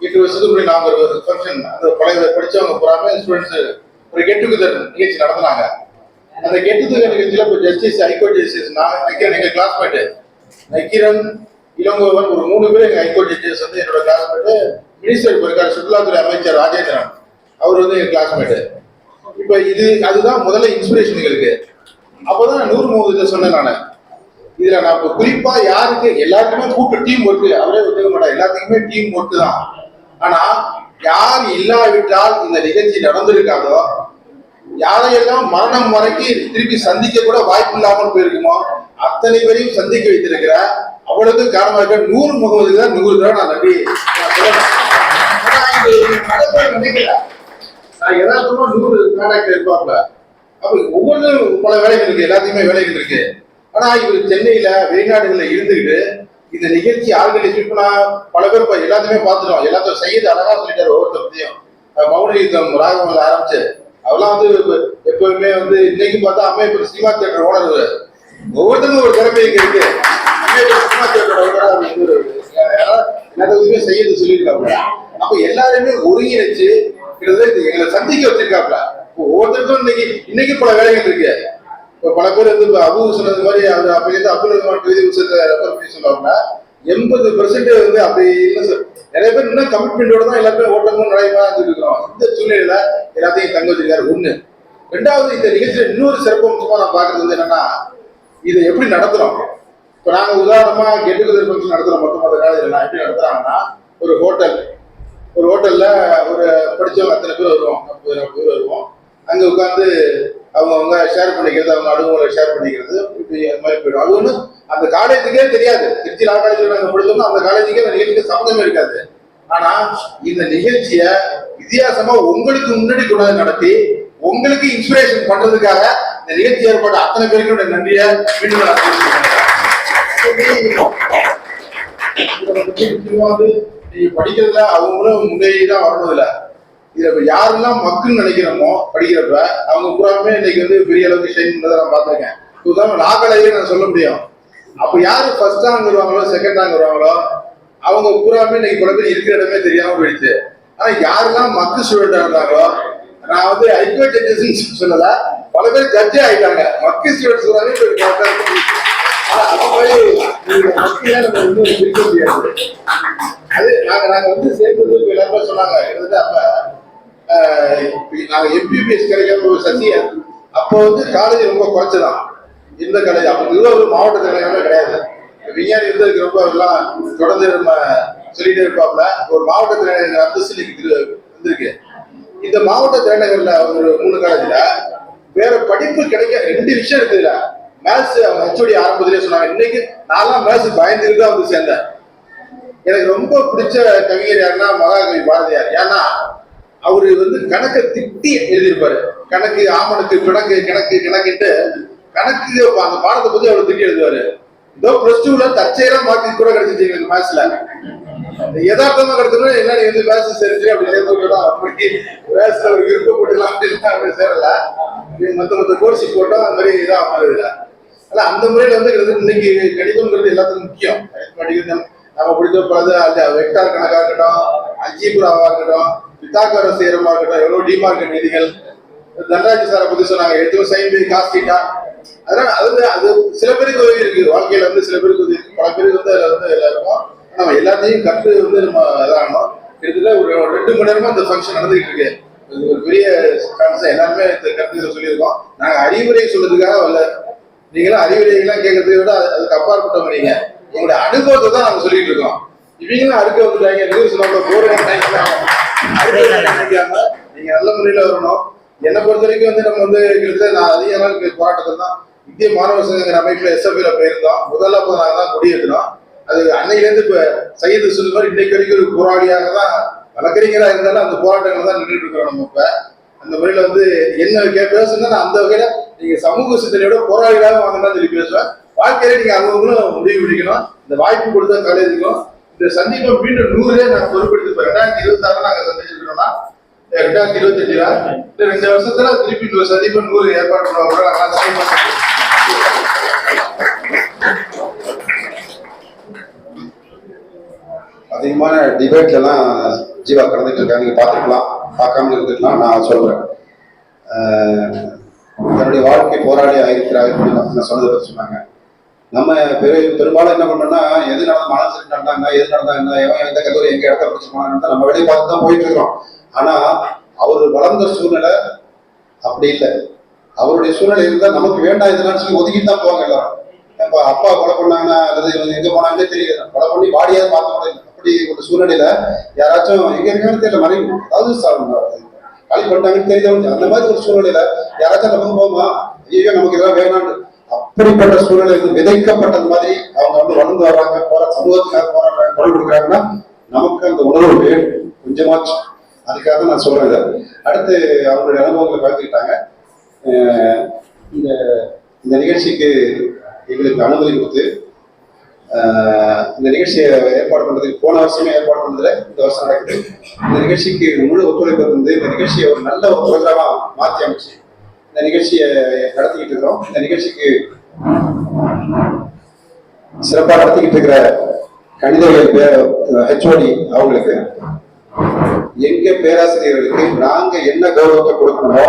8 வருஷத்துக்கு முன்னாடி நாங்கள் ஒரு ஃபங்க்ஷன், அந்த பழைய படிச்சவங்க பூராமே ஸ்டூடெண்ட்ஸ் ஒரு கெட் டுகெதர் நிகழ்ச்சி நடத்தினாங்க. அந்த கெட் டுகெதர் நிகழ்ச்சியில இப்போ ஜஸ்டிஸ், ஹைகோர்ட் ஜஸ்டிஸ், நான் நக்கீரன், எங்க கிளாஸ்மேட்டு நக்கீரன், இளங்கோவன், ஒரு 3 பேர் எங்க ஹைகோர்ட் ஜட்ஜஸ் வந்து என்னோட கிளாஸ்மேட்டு. மினிஸ்டர் இப்போ இருக்கார், சுற்றுலாத்துறை அமைச்சர் ராஜேந்திரன், அவர் வந்து எங்க கிளாஸ்மேட்டு. இப்போ அதுதான் முதல்ல இன்ஸ்பிரேஷன் எங்களுக்கு. அப்போதான் 100 முகத்தை சொன்னேன் நான். இதுல நான் இப்போ குறிப்பா யாருக்கு, எல்லாருக்குமே கூட்டு டீம் ஒர்க்கு, அவரே ஒத்துக்க மாட்டேன், எல்லாத்துக்குமே டீம் ஒர்க்கு தான். ஆனா யார் இல்லாவிட்டால் இந்த நிகழ்ச்சி நடந்திருக்காதோ, யாரையெல்லாம் மரணம் வரைக்கும் திருப்பி சந்திக்க கூட வாய்ப்பு இல்லாமல் போயிருக்குமோ, அத்தனை பேரையும் சந்திக்க வைத்திருக்கிற அவ்வளவு காரணமாக இருக்க 100 முகத்துக்கு தான் 100 தடவை நான் நன்றி நினைக்கல. நான் எதார்த்தமா 100 கான்டாக்ட் இருப்பாப்ல. அப்ப ஒவ்வொன்றும் பல வேலைகள் இருக்கு, எல்லாத்தையுமே வேலைகள் இருக்கு. ஆனா இவர் சென்னையில வெளிநாடுகள்ல இருந்துகிட்டு இந்த நிகழ்ச்சி ஆர்கனைஸ் பண்ணா பல பேர் எல்லாத்தையுமே பார்த்துட்டோம். எல்லாத்தையும் செய்யது அழகா சொல்லிட்டாரு. ஒவ்வொருத்த பத்தியும் மௌனகீதம் ராகவன்ல ஆரம்பிச்சு அதெல்லாம் வந்து எப்பவுமே வந்து இன்னைக்கு பார்த்தா அம்மையப்பர் சினிமா தியேட்டர் ஓனர். ஒவ்வொருத்தருக்கும் ஒரு திறமை இங்க இருக்கு. அம்மையப்பர் சினிமா தியேட்டர் ஓனர் எல்லாத்தையுமே செய்யறது சொல்லியிருக்காப்ல. அப்ப எல்லாருமே ஒருங்கிணைச்சு எங்களை சந்திக்க வச்சிருக்காப்ல. ஒவ்வொருத்தருக்கும் இன்னைக்கு பல வேலைகள் இருக்கு. இப்போ பல பேர் வந்து அபு சொன்னது மாதிரி அப்படி இருந்து அப்துல் ரஹ்மான் ரெஃபர் பண்ணி சொல்லுவாங்க. 80% வந்து அப்படி இல்லை. நிறைய பேர் இன்னும் கமிட்மெண்டோட தான் எல்லாருமே ஓட்டமும் நடைமுறை இருக்கிறோம். இந்த சூழ்நிலையில எல்லாத்தையும் தங்க வச்சிருக்காரு. ஒண்ணு. ரெண்டாவது, இந்த நிகழ்ச்சியில இன்னொரு சிறப்பு அம்சமா நான் பாக்குறது வந்து என்னன்னா, இதை எப்படி நடத்துறோம். இப்போ நாங்க உதாரணமா கெட் டுகெதர் ஃபங்க்ஷன் நடத்துறோம். மொத்த காலேஜ்ல எப்படி நடத்துறாங்கன்னா, ஒரு ஹோட்டல்ல ஒரு படிச்சவங்க அத்தனை பேர் வருவோம், 40 பேர் வருவோம். அங்க உட்காந்து அவங்க ஷேர் பண்ணிக்கிறது, அவங்க அனுபவங்களை ஷேர் பண்ணிக்கிறது, இப்படி அந்த மாதிரி போயிடும். அது ஒண்ணு அந்த காலேஜுக்கே தெரியாது. திருச்சி லா காலேஜ்ல நாங்க படிச்சோம்னா அந்த காலேஜுக்கே அந்த நிகழ்ச்சிக்கு சம்மந்தமே இருக்காது. ஆனா இந்த நிகழ்ச்சிய வித்தியாசமா உங்களுக்கு முன்னாடி கொண்டாந்து நடத்தி உங்களுக்கு இன்ஸ்பிரேஷன் பண்றதுக்காக இந்த நிகழ்ச்சி ஏற்பட்ட அத்தனை பேருக்கு நன்றியை மீண்டும் நீங்க படிக்கிறதுல அவங்களும் முன்னேறிதான் வரணும். இல்ல இதுல யாரெல்லாம் மக்கள் நினைக்கிறோமோ படிக்கிறப்ப அவங்க பூராமே இன்னைக்கு வந்து பெரிய அளவுக்கு ஷைன் பண்ணதை நான் பார்த்திருக்கேன். உதாரணம் லா காலேஜே நான் சொல்ல முடியும். அப்ப யாரு ஃபர்ஸ்ட் ரேங்க் வருவாங்களோ, செகண்ட் ரேங்க் வருவாங்களோ, அவங்க பூராமே இன்னைக்கு பல பேர் இருக்கிற இடமே தெரியாம போயிடுச்சு. ஆனா யாரெல்லாம் மக்கள் ஸ்டூடெண்டா இருந்தாங்களோ, நான் வந்து ஹைகோர்ட் ஜட்ஜஸ் சொல்லல, பல பேர் ஜட்ஜே ஆயிட்டாங்க. மக்கள் ஸ்டூடெண்ட்ஸ் பூராமே அது நாங்க வந்து சேர்ந்தது எல்லாருமே சொன்னாங்க. அப்ப நாங்க எம்பிபிஎஸ் கிடைக்காம சசியா அப்போ வந்து காலேஜ் ரொம்ப குறைச்சதான் இந்த காலேஜ். அப்ப ஒரு மாவட்ட தலைவர்களே கிடையாது. விஞ்ஞானி இருந்ததுக்கு ரொம்ப எல்லாம் தொடர்ந்து நம்ம சொல்லிட்டே இருப்பாப்ல. ஒரு மாவட்ட தலைநகர் அந்தஸ்து இருந்திருக்கு. இந்த மாவட்ட தலைநகர்ல ஒரு 3 காலேஜ்ல வேற படிப்பு கிடைக்க 2 விஷயம் இருக்குதுல. மேத்ஸ் ஹெச்ஓடி ஆரம்பத்திலே சொன்னாங்க. இன்னைக்கு நான்லாம் மேத்ஸ் பயந்துட்டு தான் வந்து சேர்ந்தேன். எனக்கு ரொம்ப பிடிச்ச கவிஞர் யாருன்னா மகாகவி பாரதியார். ஏன்னா அவரு வந்து கணக்கை திட்டி எழுதியிருப்பாரு. கணக்கு ஆமனுக்கு கணக்கு கணக்கு கணக்குட்டு கணக்கு அந்த பாடத்தை பத்தி அவரு திட்டி எழுதுவாரு. இதோ +2ல தற்செயலா மார்க் கூட கிடைச்சிச்சு எங்களுக்கு மேத்ஸ்ல. யதார்த்தமா கிடைச்சோம்னா என்ன நீ வந்து மேத்ஸ் தெரிஞ்சு அப்படி சேர்ந்துக்கலாம், அப்படி மேத்ஸ்ல ஒரு விருப்பப்படலாம் அப்படின்னா அப்படி சேரல. மத்த கோர்ஸ் போட்டோம் அந்த மாதிரி இதாக மாறுதுல. ஆனா அந்த முறையில வந்து இன்னைக்கு கணிதம்ங்கிறது எல்லாத்துக்கும் முக்கியம். நம்ம பிடிச்ச பல அந்த வெக்டார் கணக்கா இருக்கட்டும், அல்ஜீப்ராவா இருக்கட்டும், பித்தாகரஸ் தியரமா இருக்கட்டும், எவ்வளவு டிமார்க்கட் விதிகள், தண்டராஜ் சாரை பத்தி சொன்னாங்க, எடுத்து சைன் பை காஸ் தீட்டா. அதனால அது சில பேருக்கு உதவி இருக்கு வாழ்க்கையில வந்து, சில பேருக்கு உதவி இருக்கு, பல பேருக்கு வந்து அதுல வந்து எல்லாருக்கும் நம்ம எல்லாத்தையும் கற்று வந்து நம்ம இதாகணும். கிட்டத்தட்ட ஒரு 2 மணி நேரமா இந்த ஃபங்க்ஷன் நடந்துகிட்டு இருக்கு. ஒரு பெரிய எல்லாருமே இந்த கருத்துக்களை சொல்லியிருக்கோம். நாங்க அறிவுரை சொல்றதுக்காக வரல. நீங்களாம் அறிவுரைகள்லாம் கேட்கறதை விட அதுக்கு அப்பாற்பட்டவங்க நீங்க. உங்களுடைய அனுபவத்தை தான் நாங்க சொல்லிட்டு இருக்கோம். இவங்களும் அடுக்க வந்துட்டாங்க, நியூஸ் நம்ம நினைக்காம நீங்க நல்ல முறையில வரணும். என்னை பொறுத்த வரைக்கும் வந்து நம்ம வந்து கிட்டத்தட்ட நான் அதிக நாள் போராட்டத்தில் தான் இந்திய மாணவர் சங்கங்கிற அமைப்புல எஸ்எஃப்ல போயிருந்தோம். முதல்ல போய் நாங்கள் தான் கொடியேற்றணும். அது அன்னையிலேருந்து இப்ப சையது சொல்ற மாதிரி இன்னைக்கு வரைக்கும் ஒரு போராளியாக தான் வழக்கறிஞராக இருந்தாலும் அந்த போராட்டங்கள் தான் நின்றுட்டு இருக்கிறோம். நம்ம இப்ப அந்த முறையில வந்து என்ன பேசுனா நான் அந்த வகையில நீங்க சமூக சிந்தனையோட போராளிகளாக வாங்கதான் சொல்லி பேசுவேன். வாழ்க்கையில நீங்க அவங்களும் முடிவு பிடிக்கணும். இந்த வாய்ப்பு கொடுத்த காலேஜுக்கும் இந்த சந்திப்பை மீண்டும் 100 நான் பொறுப்பெடுத்து 2026 நாங்க சந்திச்சிருக்கோம்னா 2025 இந்த 2 வருஷத்துல திருப்பி சந்திப்பை 100 ஏற்பாடு பண்ணுவாங்க. அதிகமான டிபேட்ல எல்லாம் ஜீவா கலந்துட்டு இருக்காங்க. நீங்க பாத்துக்கலாம், பார்க்காம இருந்துக்கலாம். நான் சொல்றேன், என்னுடைய வாழ்க்கை போராளி ஆயிருக்கிறாங்க சொன்னதை சொன்னாங்க. நம்ம பெரும்பாலும் என்ன பண்றோம்னா, எது நடந்த மனசு நடந்தாங்க, எது நடந்தா என்ன, எந்த கல்லூரி எங்க இடத்த பிடிச்சிருக்கோம் நம்ம வெளியே பார்த்து தான் போயிட்டு இருக்கிறோம். ஆனா அவர் வளர்ந்த சூழ்நிலை அப்படி இல்லை. அவருடைய சூழ்நிலை இருந்தா நமக்கு வேண்டாம் இதெல்லாம் சொல்லி ஒதுக்கிட்டு தான் போவாங்க எல்லாரும். இப்ப அப்பா கொலை பண்ணாங்கன்னா அல்லது எங்க போனாங்களே தெரியல, கொலை பண்ணி வாடியாவது பார்க்க முடியல. அப்படி ஒரு சூழ்நிலையில யாராச்சும் எங்க இருக்கான்னு தெரியல, மறைவு அதாவது காலி பண்ணிட்டாங்கன்னு தெரிஞ்சவங்க, அந்த மாதிரி ஒரு சூழ்நிலையில யாராச்சும் நம்ம போமா, ஐயோ நமக்கு இதெல்லாம் வேணான்னு அப்படிப்பட்ட சூழ்நிலை விதைக்கப்பட்டது மாதிரி அவங்க வந்து வளர்ந்து வர்றாங்க, சமூகத்துக்காக போராடுறாங்க, குரல் கொடுக்குறாங்கன்னா நமக்கு அந்த உணர்வு வேணும் கொஞ்சமாச்சு. அதுக்காக நான் சொல்றேன். அடுத்து அவங்களுடைய அனுபவங்களை பகிர்ந்துக்கிட்டாங்க. இந்த நிகழ்ச்சிக்கு எங்களுக்கு அனுமதி கொடுத்து இந்த நிகழ்ச்சியை ஏற்பாடு பண்றதுக்கு போன வருஷமே ஏற்பாடு பண்ணதுல இந்த வருஷம் நடக்குது. இந்த நிகழ்ச்சிக்கு முழு ஒத்துழைப்பு வந்து இந்த நிகழ்ச்சியை ஒரு நல்ல ஒரு ப்ரோக்ராமா மாற்றி அமைச்சு இந்த நிகழ்ச்சியை நடத்திக்கிட்டு இருக்கிறோம். இந்த நிகழ்ச்சிக்கு சிறப்பாக நடத்திக்கிட்டு இருக்கிற கணிதவியல் ஹெச்ஓடி அவங்களுக்கு, எங்க பேராசிரியர்களுக்கு நாங்க என்ன கௌரவத்தை கொடுக்கணுமோ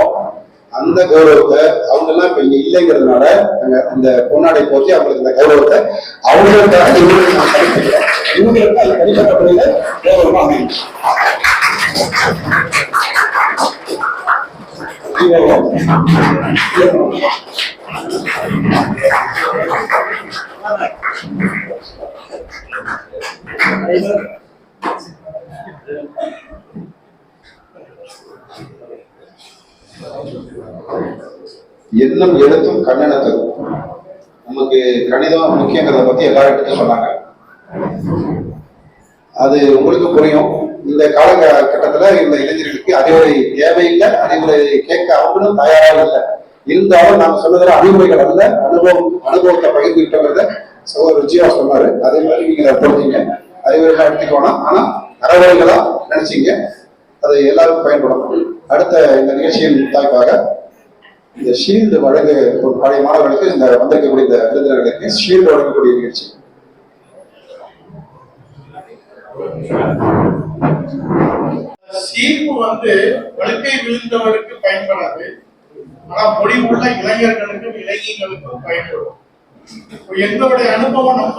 அந்த கௌரவத்தை அவங்க எல்லாம் இப்ப இங்க இல்லைங்கிறதுனால இந்த பொன்னாடை போச்சு அவங்களுக்கு இந்த கௌரவத்தை அவங்களுக்காக இவங்களுக்கு நான் சமர்ப்பிக்கிறேன். இவங்களுக்கு அது தனிப்பட்ட முறையில கௌரவமா அமையும். எண்ணம் எழுத்தும் கண்ணெனத்தது. நமக்கு கணிதம் முக்கியங்கிறத பத்தி எல்லார்கிட்டையும் சொன்னாங்க. அது உங்களுக்கு புரியும். இந்த காலகட்டத்துல இந்த இளைஞர்களுக்கு அறிவுரை தேவையில்லை, அறிவுரை கேட்க அவங்களும் தயாராக இல்லை. இருந்தாலும் நாங்க சொன்னதுல அறிவுரைகள் அல்ல, அனுபவத்தை பகிர்ந்துட்டோங்கிறத ஜீவா சொன்னாரு. அதே மாதிரி நீங்க போட்டீங்க, அறிவுரைகள் எடுத்துக்கோனா, ஆனா அறவுரைகளா நினைச்சீங்க, அது எல்லாருக்கும் பயன்படும். அடுத்த இந்த நிகழ்ச்சியின் தாய்ப்பாக இந்த ஷீல்டு வழங்க பழைய மாணவர்களுக்கு, இந்த வந்திருக்கக்கூடிய இந்த விருந்தினர்களுக்கு ஷீல்டு வழங்கக்கூடிய நிகழ்ச்சி. சீர்ப்பு வந்து வழுக்கை விழுந்தவருக்கு பயன்படாது, ஆனா பொடிவுள்ள இளைஞர்களுக்கும் இளைஞர்களுக்கும் பயன்படும். எங்களுடைய அனுபவம், நம்ம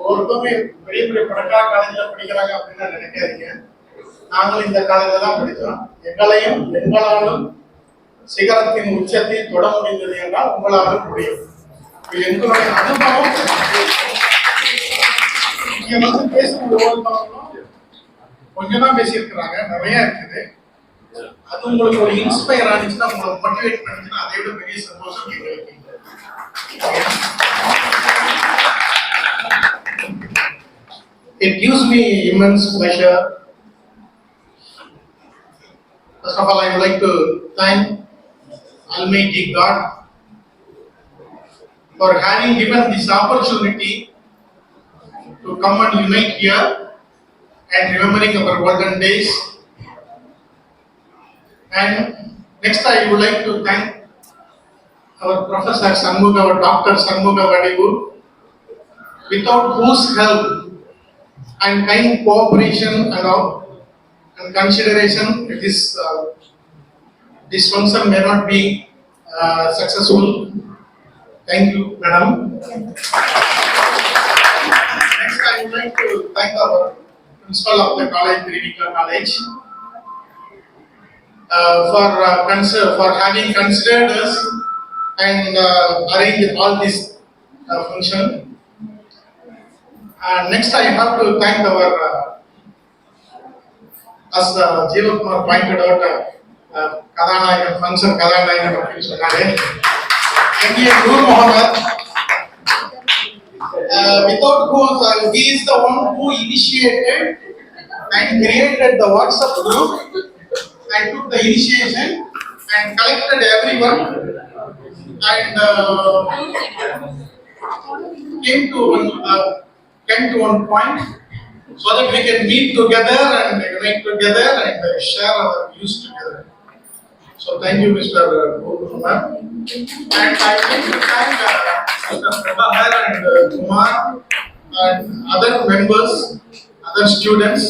ஒருத்தவங்க பெரிய பெரிய பணக்கார காலேஜ்ல படிக்கிறாங்க அப்படின்னு நினைக்காதீங்க. நாங்களும் இந்த காலேஜ்ல தான் படித்தோம். எங்களாலும் சிகரத்தின் உச்சத்தை தொட முடிந்தது என்றால் உங்களாலும் முடியும். எங்களுடைய அனுபவம் இங்க வந்து பேசும் ஒவ்வொருத்தவங்களும் கொஞ்சம் தான் பேசியிருக்கிறாங்க, நிறைய இருக்குது. அது உங்களுக்கு ஒரு இன்ஸ்பயர் ஆனிச்சுன்னா, உங்களை மோட்டிவேட் பண்ணிச்சுன்னா அதை விட பெரிய சந்தோஷம் எங்களுக்கு. It gives me immense pleasure. First of all, I would like to thank Almighty God for having given this opportunity to come and unite here and remembering our golden days. And next, I would like to thank our Professor Shanmuga, our Dr. Shanmuga Vadivu, without whose help and kind cooperation and consideration, this function may not be successful. Thank you, madam. Next, I would like to thank our principal of the college, Trivika College, for having considered us and arrange all this function. Next, I have to thank our, as Jeevan Kumar pointed out, Kadanayakan function, Kadanayakan function. Indian Nur Mohammed, without who he is the one who initiated and created the WhatsApp group and took the initiation and collected everyone and came to one point so that we can meet together and unite together and share our views together. So thank you, Mr. Kumar. And I want to thank Mr. Prabhakar and Kumar and other members, other students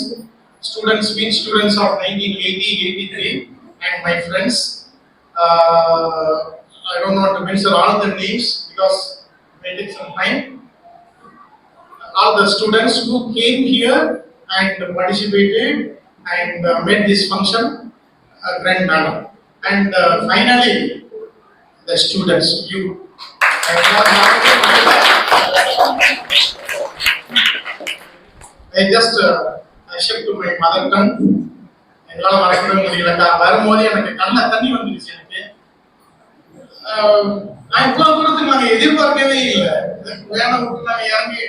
means students of 1980-83 and my friends. I don't want to mention all the names because it may take some time. All the students who came here and participated and made this function a grand manner. And finally, the students, you. I just shift to my mother tongue. என்னால மறக்கவே முடியலக்கா. வரும்போது எனக்கு கண்ண தண்ணி வந்துருச்சு எனக்கு. நான் இவ்வளவு தூரத்துக்கு நாங்க எதிர்பார்க்கவே இல்லை. வேணாம் நாங்க இறங்கி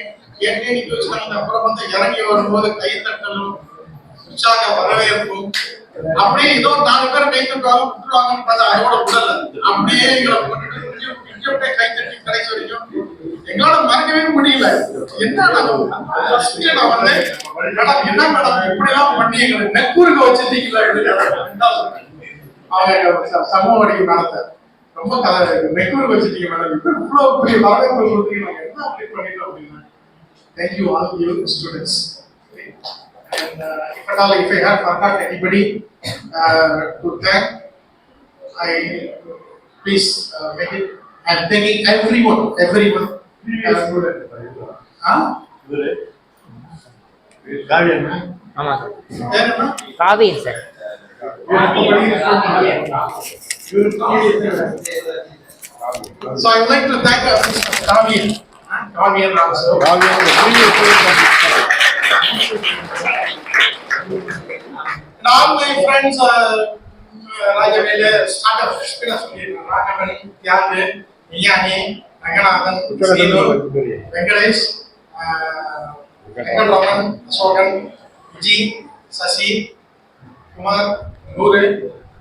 ஏற்கனவே நிக்க வச்சுட்டாங்க. அப்புறம் வந்து இறங்கி வரும்போது கைத்தட்டலும் உற்சாக வரவேற்பும் அப்படியே ஏதோ 4 பேர் கை தட்டுவாங்க விட்டுருவாங்கன்னு பார்த்தா அதோட உடல் அப்படியே எங்களை போட்டுட்டு கைத்தட்டி கடைசி வரைக்கும் எங்களால மறக்கவே முடியல. என்ன நான் வந்து மேடம் என்ன மேடம் இப்படிலாம் பண்ணி எங்களை நெக்கூருக்க வச்சிருக்கீங்களா அவங்க சமூக வடிவு நடத்த ரொம்ப நெக்கூருக்கு வச்சிருக்கீங்க மேடம். இப்ப இவ்வளவு பெரிய வரவேற்பு கொடுத்தீங்க நாங்க என்ன அப்படி பண்ணிட்டோம் அப்படின்னா thank you all you students. And if at all, if I have forgot anybody to thank, I please make it. I am thanking everyone. ஆமா sir, Kaviyan sir. So I would like to thank Kavian also. And all my friends, Rajavele, startup experience, Rajavani, Tyage, Miyani, Ranganathan, Sinu, Venkatesh, Venkatraman, Asokan, Vijay, Sasi, Kumar, Nure,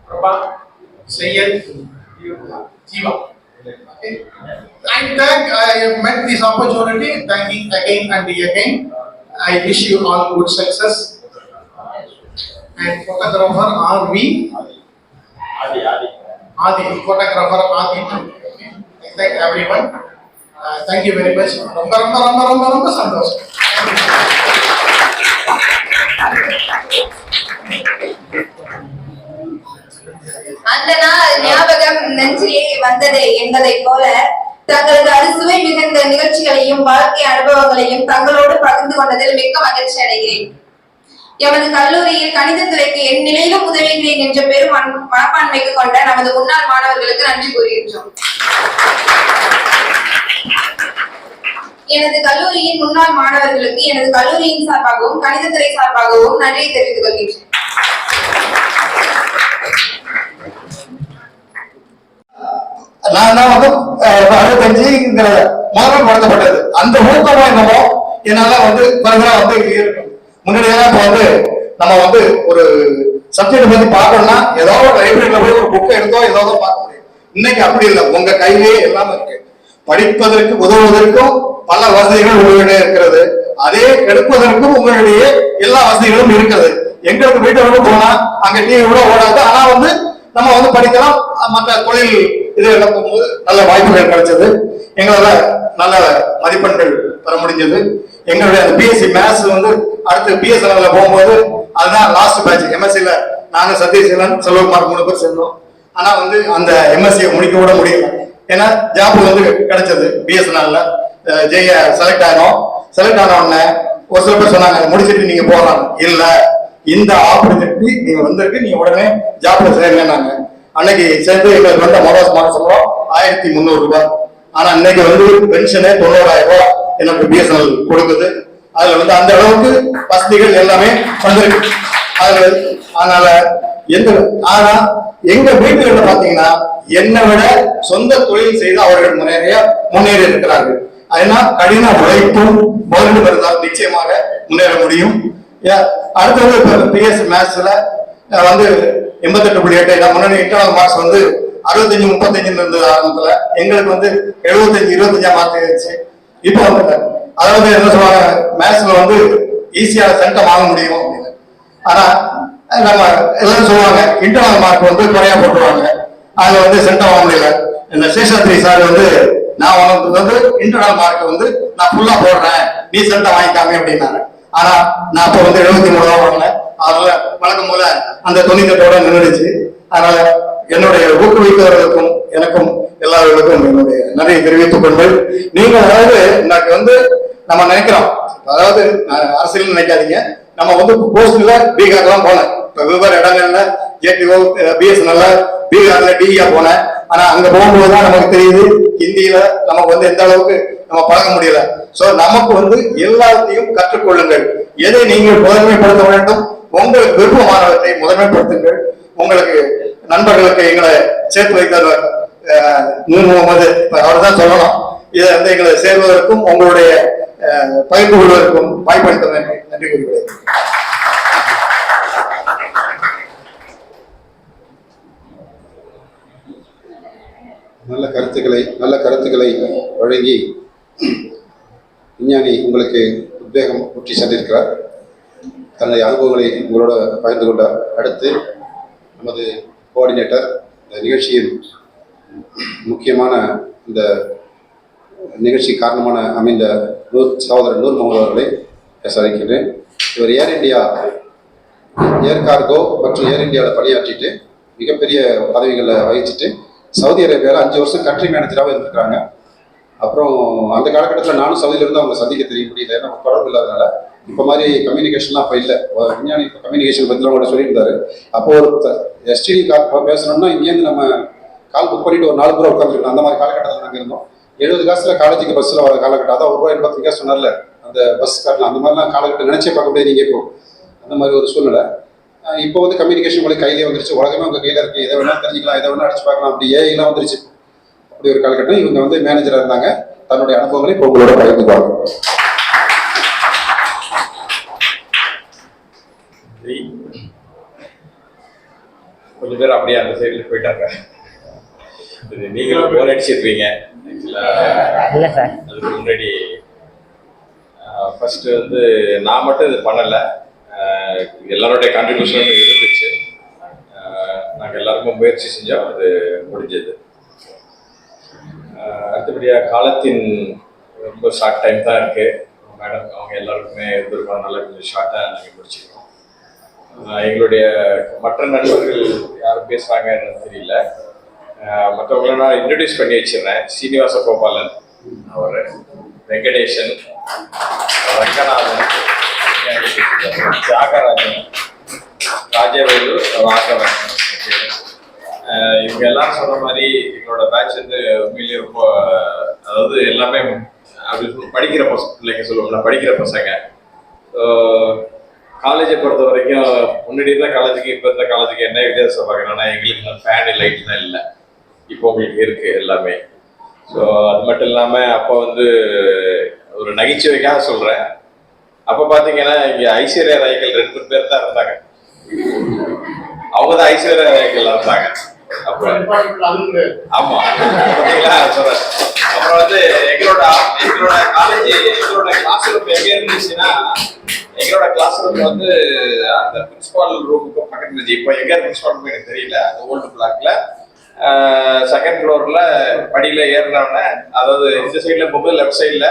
Prabha, Sayyid, Jiva. Okay. I met this opportunity, thanking again and again. I wish you all good success. And photographer R.V. Adi, photographer Adi. I thank everyone. Thank you very much. Romba santosham. அந்த நாள் ஞாபகம் நெஞ்சிலே வந்ததே என்பதை போல தங்களது அறுசுவை மிகுந்த நிகழ்ச்சிகளையும் வாழ்க்கை அனுபவங்களையும் தங்களோடு பகிர்ந்து கொண்டதில் மிக்க மகிழ்ச்சி அடைகிறேன். எமது கல்லூரியில் கணிதத்துறைக்கு என் நிலையிலும் உதவுகிறேன் என்ற பெரும் மனப்பான்மைக்கு கொண்ட நமது முன்னாள் மாணவர்களுக்கு நன்றி கூறுகின்றோம். எனது கல்லூரியின் முன்னாள் மாணவர்களுக்கு எனது கல்லூரியின் சார்பாகவும் கணிதத்துறை சார்பாகவும் நன்றியை தெரிவித்துக் கொள்கின்றேன். நான் தான் வந்து 65 முதல்வர் நடத்தப்பட்டது. அந்த ஊக்கமா என்னமோ என்னால வந்து பிறகு வந்து முன்னாடியெல்லாம் இப்ப வந்து நம்ம வந்து ஒரு சப்ஜெக்ட் பத்தி பார்க்கணும்னா ஏதோ ஒரு லைப்ரரியில போய் ஒரு புக்கை எடுத்தோ ஏதோ பார்க்க முடியும். இன்னைக்கு அப்படி இல்லை, உங்க கையிலேயே எல்லாமே இருக்கு. படிப்பதற்கு உதவுவதற்கும் பல வசதிகள் உங்களிடையே இருக்கிறது, அதே எடுப்பதற்கும் உங்களிடையே எல்லா வசதிகளும் இருக்கிறது. எங்களுக்கு வீட்டை விட போனா அங்க டிவி கூட ஓடாது, ஆனா வந்து நம்ம வந்து படிக்கலாம். மற்ற தொழில் இதுல போகும்போது நல்ல வாய்ப்புகள் கிடைச்சது. எங்களால நல்ல மதிப்பெண்கள் பெற முடிஞ்சது. எங்களுடைய அந்த பிஎஸ்சி மேத்ஸ் வந்து அடுத்து பிஎஸ்என்எல்ல போகும்போது அதுதான் லாஸ்ட் பேட்ச். எம்எஸ்சில நாங்க சதீஷ்லன் செல்வகுமார் 3 பேர் சேர்ந்தோம். ஆனா வந்து அந்த எம்எஸ்சியை முடிக்க கூட முடியல. ஏன்னா ஜாப் வந்து கிடைச்சது பிஎஸ்என்எல்ல. ஜெய செலக்ட் ஆனோம். செலக்ட் ஆன உடனே ஒரு சில பேர் சொன்னாங்க முடிச்சிட்டு நீங்க போகலாம். இல்ல, இந்த ஆப்பர்ச்சுனிட்டி நீங்க வந்திருக்கு, நீங்க உடனே ஜாப்ல சேருங்க. அன்னைக்கு சேர்ந்து எங்களுக்கு வந்த முதல் மாதம் 1300 ரூபாய். ஆனா இன்னைக்கு வந்து பென்ஷனே 90,000 ரூபாய் எனக்கு பிஎஸ்என்எல் கொடுக்குது. அதுல வந்து அந்த அளவுக்கு வசதிகள் எல்லாமே வந்திருக்கு. அதுல அதனால ஆனா எங்க வீடுகள்ல பாத்தீங்கன்னா என்னை விட சொந்த தொழில் செய்து அவர்கள் முன்னேறி இருக்கிறார்கள். அதனால் கடின உழைப்பும் முதலீடு இருந்தால் நிச்சயமாக முன்னேற முடியும். அடுத்தது பிஎஸ் மேத்ஸ்ல வந்து 88.8 முன்னாடி இன்டர்னல் மார்க்ஸ் வந்து 65-35 இருந்தது ஆரம்பத்துல. எங்களுக்கு வந்து 75-25 மாத்திருச்சு. இப்போ வந்து அதாவது என்ன சொல்லுவாங்க, மேத்ஸ்ல வந்து ஈஸியான சென்டம் வாங்க முடியும் அப்படின்னு. ஆனா நம்ம எல்லாரும் சொல்லுவாங்க இன்டர்னல் மார்க் வந்து குறையா போட்டுருவாங்க, அதுல வந்து சென்டம் வாங்க முடியல. இந்த சேஷாத்ரி சார் வந்து நான் உனக்கு வந்து இன்டர்னல் மார்க் வந்து நான் ஃபுல்லா போடுறேன், நீ சென்டம் வாங்கிக்காம அப்படின்னாரு. ஆனா நான் அப்ப வந்து 73 தான் வாங்கினேன். அதனால வழக்கம் போல அந்த 98 நின்றுடுச்சு. அதனால என்னுடைய ஊக்குவித்தவர்களுக்கும் எனக்கும் எல்லாருக்கும் என்னுடைய நிறைய தெரிவித்துக் கொண்டு, நீங்க அதாவது எனக்கு வந்து நம்ம நினைக்கிறோம், அதாவது அரசியல் நினைக்காதீங்க, நம்ம வந்து போஸ்ட்ல பீகார்லாம் போனேன். இப்ப வெவ்வேறு இடங்கள்ல ஜேடிஓ பிஎஸ்என்எல்ல பீகார்ல டிஇயா போனேன். ஆனா அங்க போகும்போதுதான் நமக்கு தெரியுது ஹிந்தியில நமக்கு வந்து எந்த அளவுக்கு நம்ம பழக முடியல. சோ நமக்கு வந்து எல்லாத்தையும் கற்றுக்கொள்ளுங்கள். எதை நீங்கள் முதன்மைப்படுத்த வேண்டும், உங்களுக்கு விருப்பமானவற்றை முதன்மைப்படுத்துங்கள். உங்களுக்கு நண்பர்களுக்கு எங்களை சேர்த்து வைத்தவர் முகமது அவர் தான் சொல்லணும். இதை வந்து எங்களை சேர்வதற்கும் உங்களுடைய பகிர்ந்து கொள்வதற்கும் வாய்ப்பளித்த நன்றி கூறுகிறேன். நல்ல கருத்துக்களை வழங்கி விஞ்ஞானி உங்களுக்கு உத்வேகம் ஊற்றி சென்றிருக்கிறார். தன்னுடைய அனுபவங்களை உங்களோட பகிர்ந்து கொண்டார். அடுத்து நமது கோஆர்டினேட்டர் இந்த நிகழ்ச்சியின் முக்கியமான இந்த நிகழ்ச்சி காரணமான அமைந்த சகோதரர் நூர் முகமது அவர்களை பேச அழைக்கின்றேன். இவர் ஏர் கார்கோ மற்றும் ஏர் இந்தியாவில் பணியாற்றிட்டு மிகப்பெரிய பதவிகளில் வகிச்சுட்டு சவுதி அரேபியாவில் 5 வருஷம் கண்ட்ரி மேனேஜராகவும் இருந்திருக்காங்க. அப்புறம் அந்த காலகட்டத்தில் நானும் சவுதியில இருந்து அவங்க சந்திக்க தெரிய முடியல, நம்ம தொடர்பு இல்லாதனால. இப்போ மாதிரி கம்யூனிகேஷன்லாம் அப்போ இல்லை. விஞ்ஞானி கம்யூனிகேஷன் பற்றிலாம் கூட சொல்லியிருந்தாரு. அப்போ ஒரு எஸ்டிடி கால் பேசணும்னா இங்கேருந்து நம்ம கால் புக் பண்ணிட்டு ஒரு 4 பேர் உட்காந்துருக்கணும். அந்த மாதிரி காலகட்டத்தில் நாங்கள் இருந்தோம். 70 காசுல காலேஜுக்கு பஸ்ஸில் வர காலகட்டம், அதான் ₹1.85 சொன்னார்ல அந்த பஸ் காட்டில், அந்த மாதிரிலாம் காலகட்டம் நினைச்சே பார்க்க முடியாது நீங்கள். இப்போ அந்த மாதிரி ஒரு சூழ்நிலை. இப்போ வந்து கம்யூனிகேஷன் உங்களுக்கு கையிலே வந்துருச்சு, உலகமே உங்கள் கையில் இருக்குது, எதை வேணாலும் தெரிஞ்சுக்கலாம், எதை வேணாலும் அடிச்சு பார்க்கலாம், அப்படி ஏஐலாம் வந்துருச்சு. அப்படி ஒரு காலகட்டம். இவங்க வந்து மேனேஜராக இருந்தாங்க. தன்னுடைய அனுபவங்களை இப்போ உங்களோட பகிர்ந்துக்குவாங்க. கொஞ்சம் பேர் அப்படியே அந்த சைடில் போயிட்டாங்க. நீங்களும் போர் அடிச்சிருப்பீங்க. அதுக்கு முன்னாடி ஃபர்ஸ்ட் வந்து நான் மட்டும் இது பண்ணலை, எல்லாருடைய கான்ட்ரிபியூஷன் இருந்துச்சு. நாங்கள் எல்லாருக்கும் முயற்சி செஞ்சோம், அது முடிஞ்சது. அடுத்தபடியாக காலத்தின் ரொம்ப ஷார்ட் டைம் தான் இருக்குது. மேடம் அவங்க எல்லாருக்குமே இருந்திருக்கோம், கொஞ்சம் ஷார்ட்டாக நாங்கள் முடிச்சிருக்கோம். எங்களுடைய மற்ற நண்பர்கள் யாரும் பேசுகிறாங்கன்னு தெரியல. மற்றவங்கள நான் இன்ட்ரடியூஸ் பண்ணி வச்சிருந்தேன். சீனிவாச கோபாலன், அவர் வெங்கடேசன், ரங்கநாதன், தியாகராஜன், ராஜவேலு, ராகவன். இவங்க எல்லாம் சொன்ன மாதிரி எங்களோட பேட்ச் வந்து உண்மையிலேயே ரொம்ப, அதாவது எல்லாமே அப்படி படிக்கிற பிள்ளைங்க சொல்லுவாங்க, படிக்கிற பசங்க. காலேஜை பொறுத்த வரைக்கும் முன்னாடி இருந்த காலேஜுக்கு இப்போ இருந்த காலேஜுக்கு என்ன வித்தியாசம் பார்க்கணும்னா, எங்களுக்கு ஃபேன் லைட் தான் இல்லை, இப்போ உங்களுக்கு இருக்கு எல்லாமே. ஸோ அது மட்டும் இல்லாமல் அப்போ வந்து ஒரு நகைச்சுவைக்காக சொல்கிறேன், அப்போ பார்த்தீங்கன்னா இங்கே ஐஸ்வர்யா ராய்கள் 2 பேர் தான் இருந்தாங்க. அவங்க தான் ஐஸ்வர்யா ராய்கள் இருந்தாங்க அப்போ. ஆமா பார்த்தீங்களா சொல்றேன். அப்புறம் வந்து எங்களோட காலேஜ், எங்களோட கிளாஸ் ரூம் எங்கே இருந்துச்சுன்னா, எங்களோட கிளாஸ் ரூம் வந்து அந்த பிரின்சிபால் ரூமுக்கு பக்கத்துல இருந்துச்சு. இப்போ எங்க பிரின்சிபால் ரூம் எனக்கு தெரியல. அந்த ஓல்டு பிளாக்ல செகண்ட் ஃப்ளோர்ல படியில ஏறினோடனே, அதாவது இந்த சைட்ல போகும்போது லெஃப்ட் சைட்ல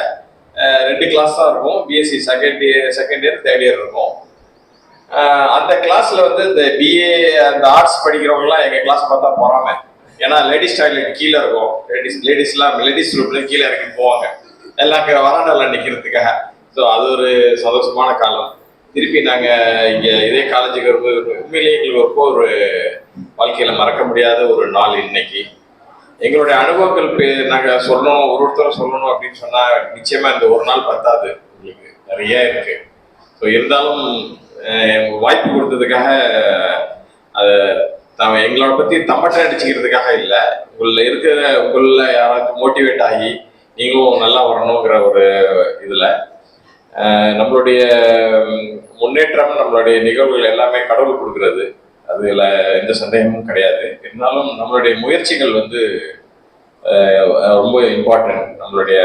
2 கிளாஸ் தான் இருக்கும். BSc second year third year இருக்கும். அந்த கிளாஸ்ல வந்து இந்த பிஏ அந்த ஆர்ட்ஸ் படிக்கிறவங்க எல்லாம் எங்க கிளாஸ் பார்த்தா போறாம, ஏன்னா லேடிஸ் டாய்லெட் கீழே இருக்கும். லேடிஸ் ரூம்ல கீழே இறக்கி போவாங்க எல்லாம் வராண்டால நிக்கிறதுக்காக. ஸோ அது ஒரு சந்தோஷமான காலம். திருப்பி நாங்கள் இங்கே இதே காலேஜுக்கு உண்மையிலேயே எங்களுக்கு ஒரு வாழ்க்கையில் மறக்க முடியாத ஒரு நாள் இன்னைக்கு. எங்களுடைய அனுபவங்கள் நாங்கள் சொல்லணும், ஒருத்தரும் சொல்லணும் அப்படின்னு சொன்னால் நிச்சயமாக இந்த ஒரு நாள் பத்தாது, உங்களுக்கு நிறைய இருக்கு. ஸோ இருந்தாலும் வாய்ப்பு கொடுத்ததுக்காக அதை எங்களோட பற்றி தம்பட்டை அடிச்சுக்கிறதுக்காக இல்லை, உங்களில் யாராவது மோட்டிவேட் ஆகி நீங்களும் நல்லா வரணுங்கிற ஒரு இதில் நம்மளுடைய முன்னேற்றம், நம்மளுடைய நிகழ்வுகள் எல்லாமே கடவுள் கொடுக்கறது, அதுல எந்த சந்தேகமும் கிடையாது. இருந்தாலும் நம்மளுடைய முயற்சிகள் வந்து ரொம்ப இம்பார்ட்டன்ட். நம்மளுடைய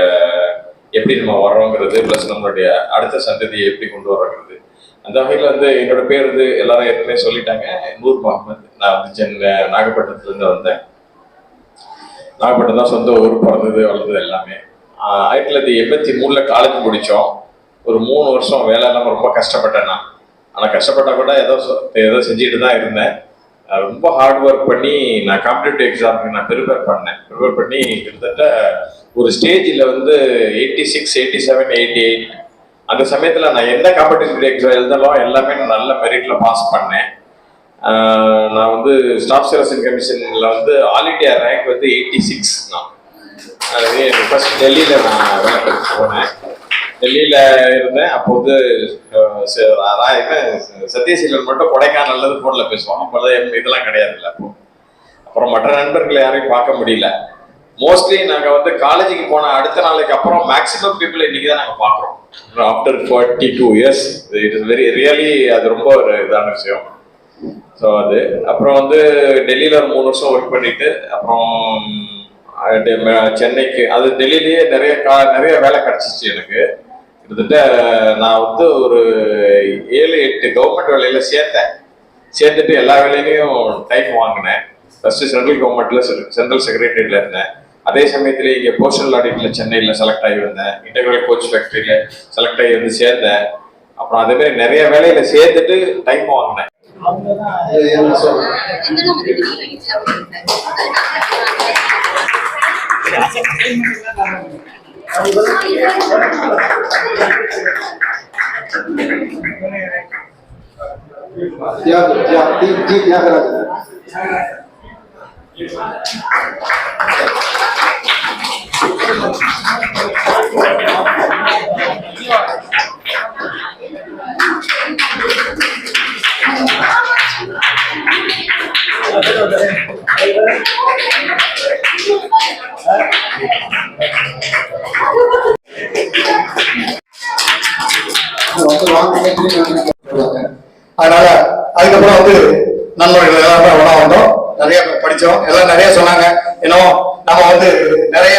எப்படி நம்ம வர்றோங்கிறது, ப்ளஸ் நம்மளுடைய அடுத்த சந்ததியை எப்படி கொண்டு வர்றோங்கிறது. அந்த வகையில் வந்து என்னோட பேர் வந்து எல்லாரும் ஏற்கனவே சொல்லிட்டாங்க, நூர் முகமது. நான் வந்து நாகப்பட்டினத்துலேருந்து வந்தேன். நாகப்பட்டினம் தான் சொந்த ஊர், பிறந்தது வளர்ந்தது எல்லாமே. 1983 காலேஜ் முடித்தோம். ஒரு 3 வருஷம் வேலை இல்லாமல் ரொம்ப கஷ்டப்பட்டேன் நான். ஆனால் கஷ்டப்பட்டா கூட ஏதோ செஞ்சுட்டு தான் இருந்தேன். ரொம்ப ஹார்ட் ஒர்க் பண்ணி நான் காம்படிட்டிவ் எக்ஸாமுக்கு நான் ப்ரிப்பேர் பண்ணி கிட்டத்தட்ட ஒரு ஸ்டேஜில் வந்து 86, 87, 88 அந்த சமயத்தில் நான் எந்த காம்படிட்டிவ் எக்ஸாம் எழுதாலும் எல்லாமே நான் நல்ல மெரிட்டில் பாஸ் பண்ணேன். நான் வந்து ஸ்டாஃப் செலக்ஷன் கமிஷனில் வந்து ஆல் இண்டியா ரேங்க் வந்து 86 நான். ஃபர்ஸ்ட் டெல்லியில் நான் வேலை பார்த்து போனேன். டெல்லியில் இருந்தேன். அப்போ வந்து சத்யசீலன் மட்டும் கொடைக்கானல்ல ஃபோனில் பேசுவோம். அப்போதான் இதெல்லாம் கிடையாது இல்லை. அப்புறம் மற்ற நண்பர்களை யாரையும் பார்க்க முடியல. மோஸ்ட்லி நாங்கள் வந்து காலேஜுக்கு போன அடுத்த நாளைக்கு அப்புறம் மேக்ஸிமம் பீப்புள் இன்னைக்கு தான் நாங்கள் பார்க்குறோம். After 42 years it is very really அது ரொம்ப ஒரு இதான விஷயம். ஸோ அது அப்புறம் வந்து டெல்லியில் ஒரு 3 வருஷம் ஒர்க் பண்ணிட்டு அப்புறம் சென்னைக்கு, அது டெல்லியிலேயே நிறைய வேலை கிடைச்சிச்சு எனக்கு. கிட்டத்தட்ட நான் வந்து ஒரு 7-8 கவர்மெண்ட் வேலையில சேர்ந்துட்டு எல்லா வேலையிலையும் டைம் வாங்கினேன். ஃபர்ஸ்ட் சென்ட்ரல் கவர்மெண்ட்ல சென்ட்ரல் செக்ரட்டரியில இருந்தேன். அதே சமயத்துல இங்கே போஸ்டல் ஆடிட்ல சென்னையில் செலக்ட் ஆகி வந்தேன். இன்டெகிரல் கோச் ஃபேக்டரியில செலக்ட் ஆகி வந்து சேர்ந்தேன். அப்புறம் அதே மாதிரி நிறைய வேலையில சேர்ந்துட்டு டைம் வாங்கினேன். அதனால அதுக்கப்புறம் வந்து நண்பர்கள் எல்லாருமே ஒன்றா வந்தோம், நிறைய படித்தோம், எல்லாம் நிறைய சொன்னாங்க. இன்னும் நம்ம வந்து நிறைய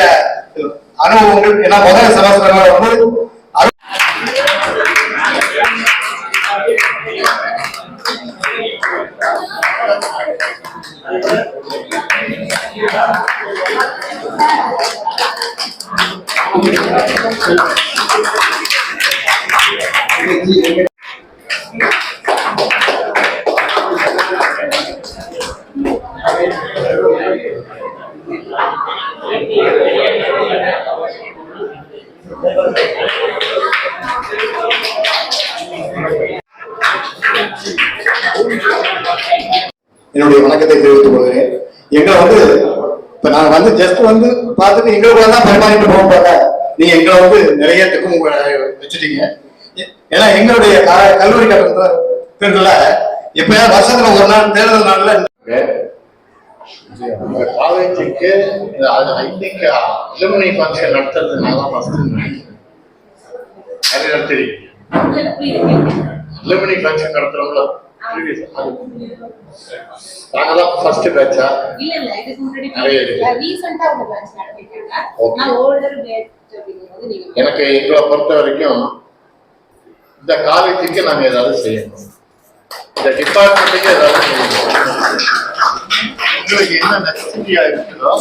அனுபவங்கள், ஏன்னா முதல் செமஸ்டர் வந்து என்னுடைய வணக்கத்தை தெரிவித்துக் கொள்கிறேன். எங்களை வந்து இப்ப நாங்க வந்து ஜஸ்ட் வந்து பார்த்துட்டு எங்களுக்குள்ள தான் பரிமாறிட்டு போக பார்த்தா நீங்க எங்களை வந்து நிறைய திக்கும் வச்சுட்டீங்க. ஏன்னா எங்களுடைய கல்லூரி கட்டணத்துல எப்பயாவது வருஷத்துல ஒரு நாள் தேர்தல் நாள்ல காலேஜுக்கு அலுமினி ஃபங்க்ஷன் நடத்துறது நான் தான் ஃபர்ஸ்ட் அலுமினி ஃபங்க்ஷன் நடத்துறோம்ல, நாங்கதான் ஃபர்ஸ்ட் பேட்சா? இல்ல இல்ல, இதுக்கு முன்னாடி ரீசன்ட்டா ஒரு பேட்ச் நடத்திட்டாங்க. நான் ஓல்டர் பேட்ச் அப்படிங்கும்போது நீங்க எனக்கு எங்களை பொறுத்த வரைக்கும் இந்த காலேஜுக்கு நாங்க ஏதாவது செய்யணும், இந்த டிபார்ட்மெண்ட்டுக்கு ஏதாவது செய்யணும். உங்களுக்கு என்ன நெசசிட்டியா இருக்குதோ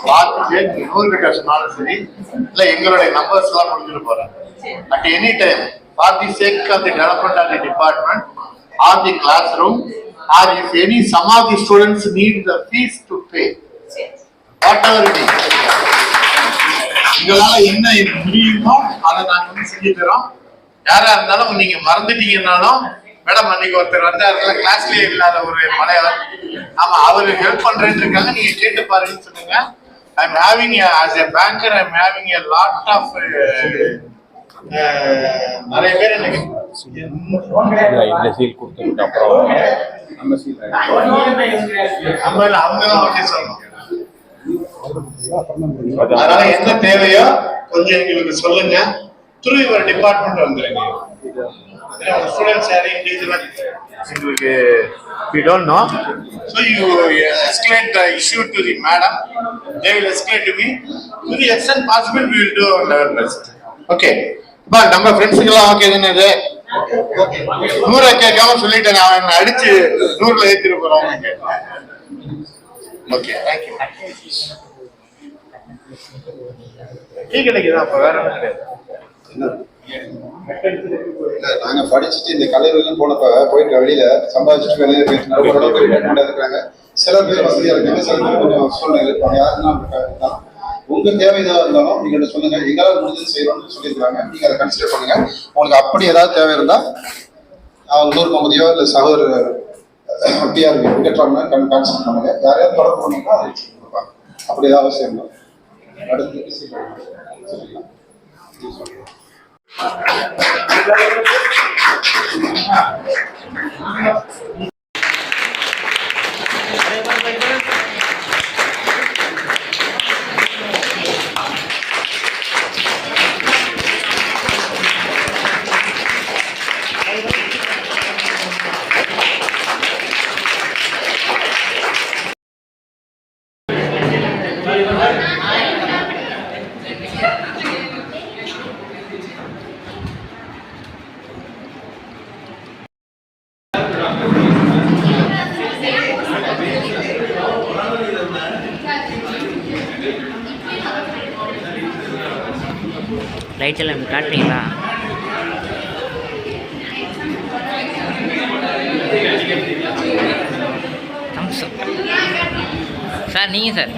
பார்த்துட்டு நூறுகிட்ட சொன்னாலும் சரி, இல்ல எங்களுடைய நம்பர்ஸ் எல்லாம் முடிஞ்சுட்டு போறேன். At any time for the sake of the development of the department or the classroom, or if some of the students need the fees to pay, whatever it is, உங்களால என்ன முடியுமோ அதை நாங்க வந்து செஞ்சு தரோம். யாரா இருந்தாலும் நீங்க மறந்துட்டீங்கன்னாலும், மேடம் அன்னைக்கு ஒருத்தர் வந்தாருல கிளாஸ்லயே இல்லாத ஒரு மலையாளம், ஆமா அவரு ஹெல்ப் பண்றேன்னு இருக்காங்க, நீங்க கேட்டு பாருங்கன்னு சொன்னீங்க. I'm having as a banker, I'm having a lot of நிறைய பேர் எனக்கு இந்த சீல் கொடுத்ததுக்கு அப்புறம் நம்ம சீல் அவங்க ஓகே சொல்லணும். அதனால என்ன தேவையோ கொஞ்சம் எங்களுக்கு சொல்லுங்க. த்ரூ யுவர் டிபார்ட்மெண்ட் வந்துருங்க. ஸ்டூடெண்ட்ஸ் யாரும் இண்டிவிஜுவலா எங்களுக்கு we don't know, so you escalate the issue to the madam, they will escalate to me. To the extent possible we will do our best. Okay பா நம்ம ஃப்ரெண்ட்ஸுக்கு எல்லாம் ஓகே தானே இது 100 கேட்காம சொல்லிட்டேன் அவன் அடிச்சு 100ல ஏத்திட்டு போறோம். Okay thank you. டீ கிடைக்குதா? அப்ப வேற ஒன்றும் கிடையாது. நாங்க படிச்சுட்டு இந்த கல்லூரியிலும் போனப்ப போயிட்டு வெளியில சம்பாதிச்சுட்டு வெளியில போயிட்டு இருக்கிறாங்க. சில பேர் வசதியா இருக்காங்க, சில பேர் கொஞ்சம் சூழ்நிலை இருப்பாங்க. யாருன்னா உங்க தேவை ஏதாவது இருந்தாலும் நீங்க சொல்லுங்க, எங்களால் முடிஞ்சது செய்யறோம்னு சொல்லியிருக்காங்க. நீங்க அதை கன்சிடர் பண்ணுங்க. உங்களுக்கு அப்படி ஏதாவது தேவை இருந்தா உள்ளூர் பகுதியோ இல்ல சகோதரர் டிஆர் வெங்கட்ராமன் கன்சிடர் பண்ணுங்க. யாரையாவது தொடர்பு பண்ணீங்கன்னா அதை கொடுப்பாங்க. அப்படி ஏதாவது அவசியம் இல்லை. அடுத்து லைட் எல்லாம் காட்டுறீங்களா? சார் நீங்கள் சார்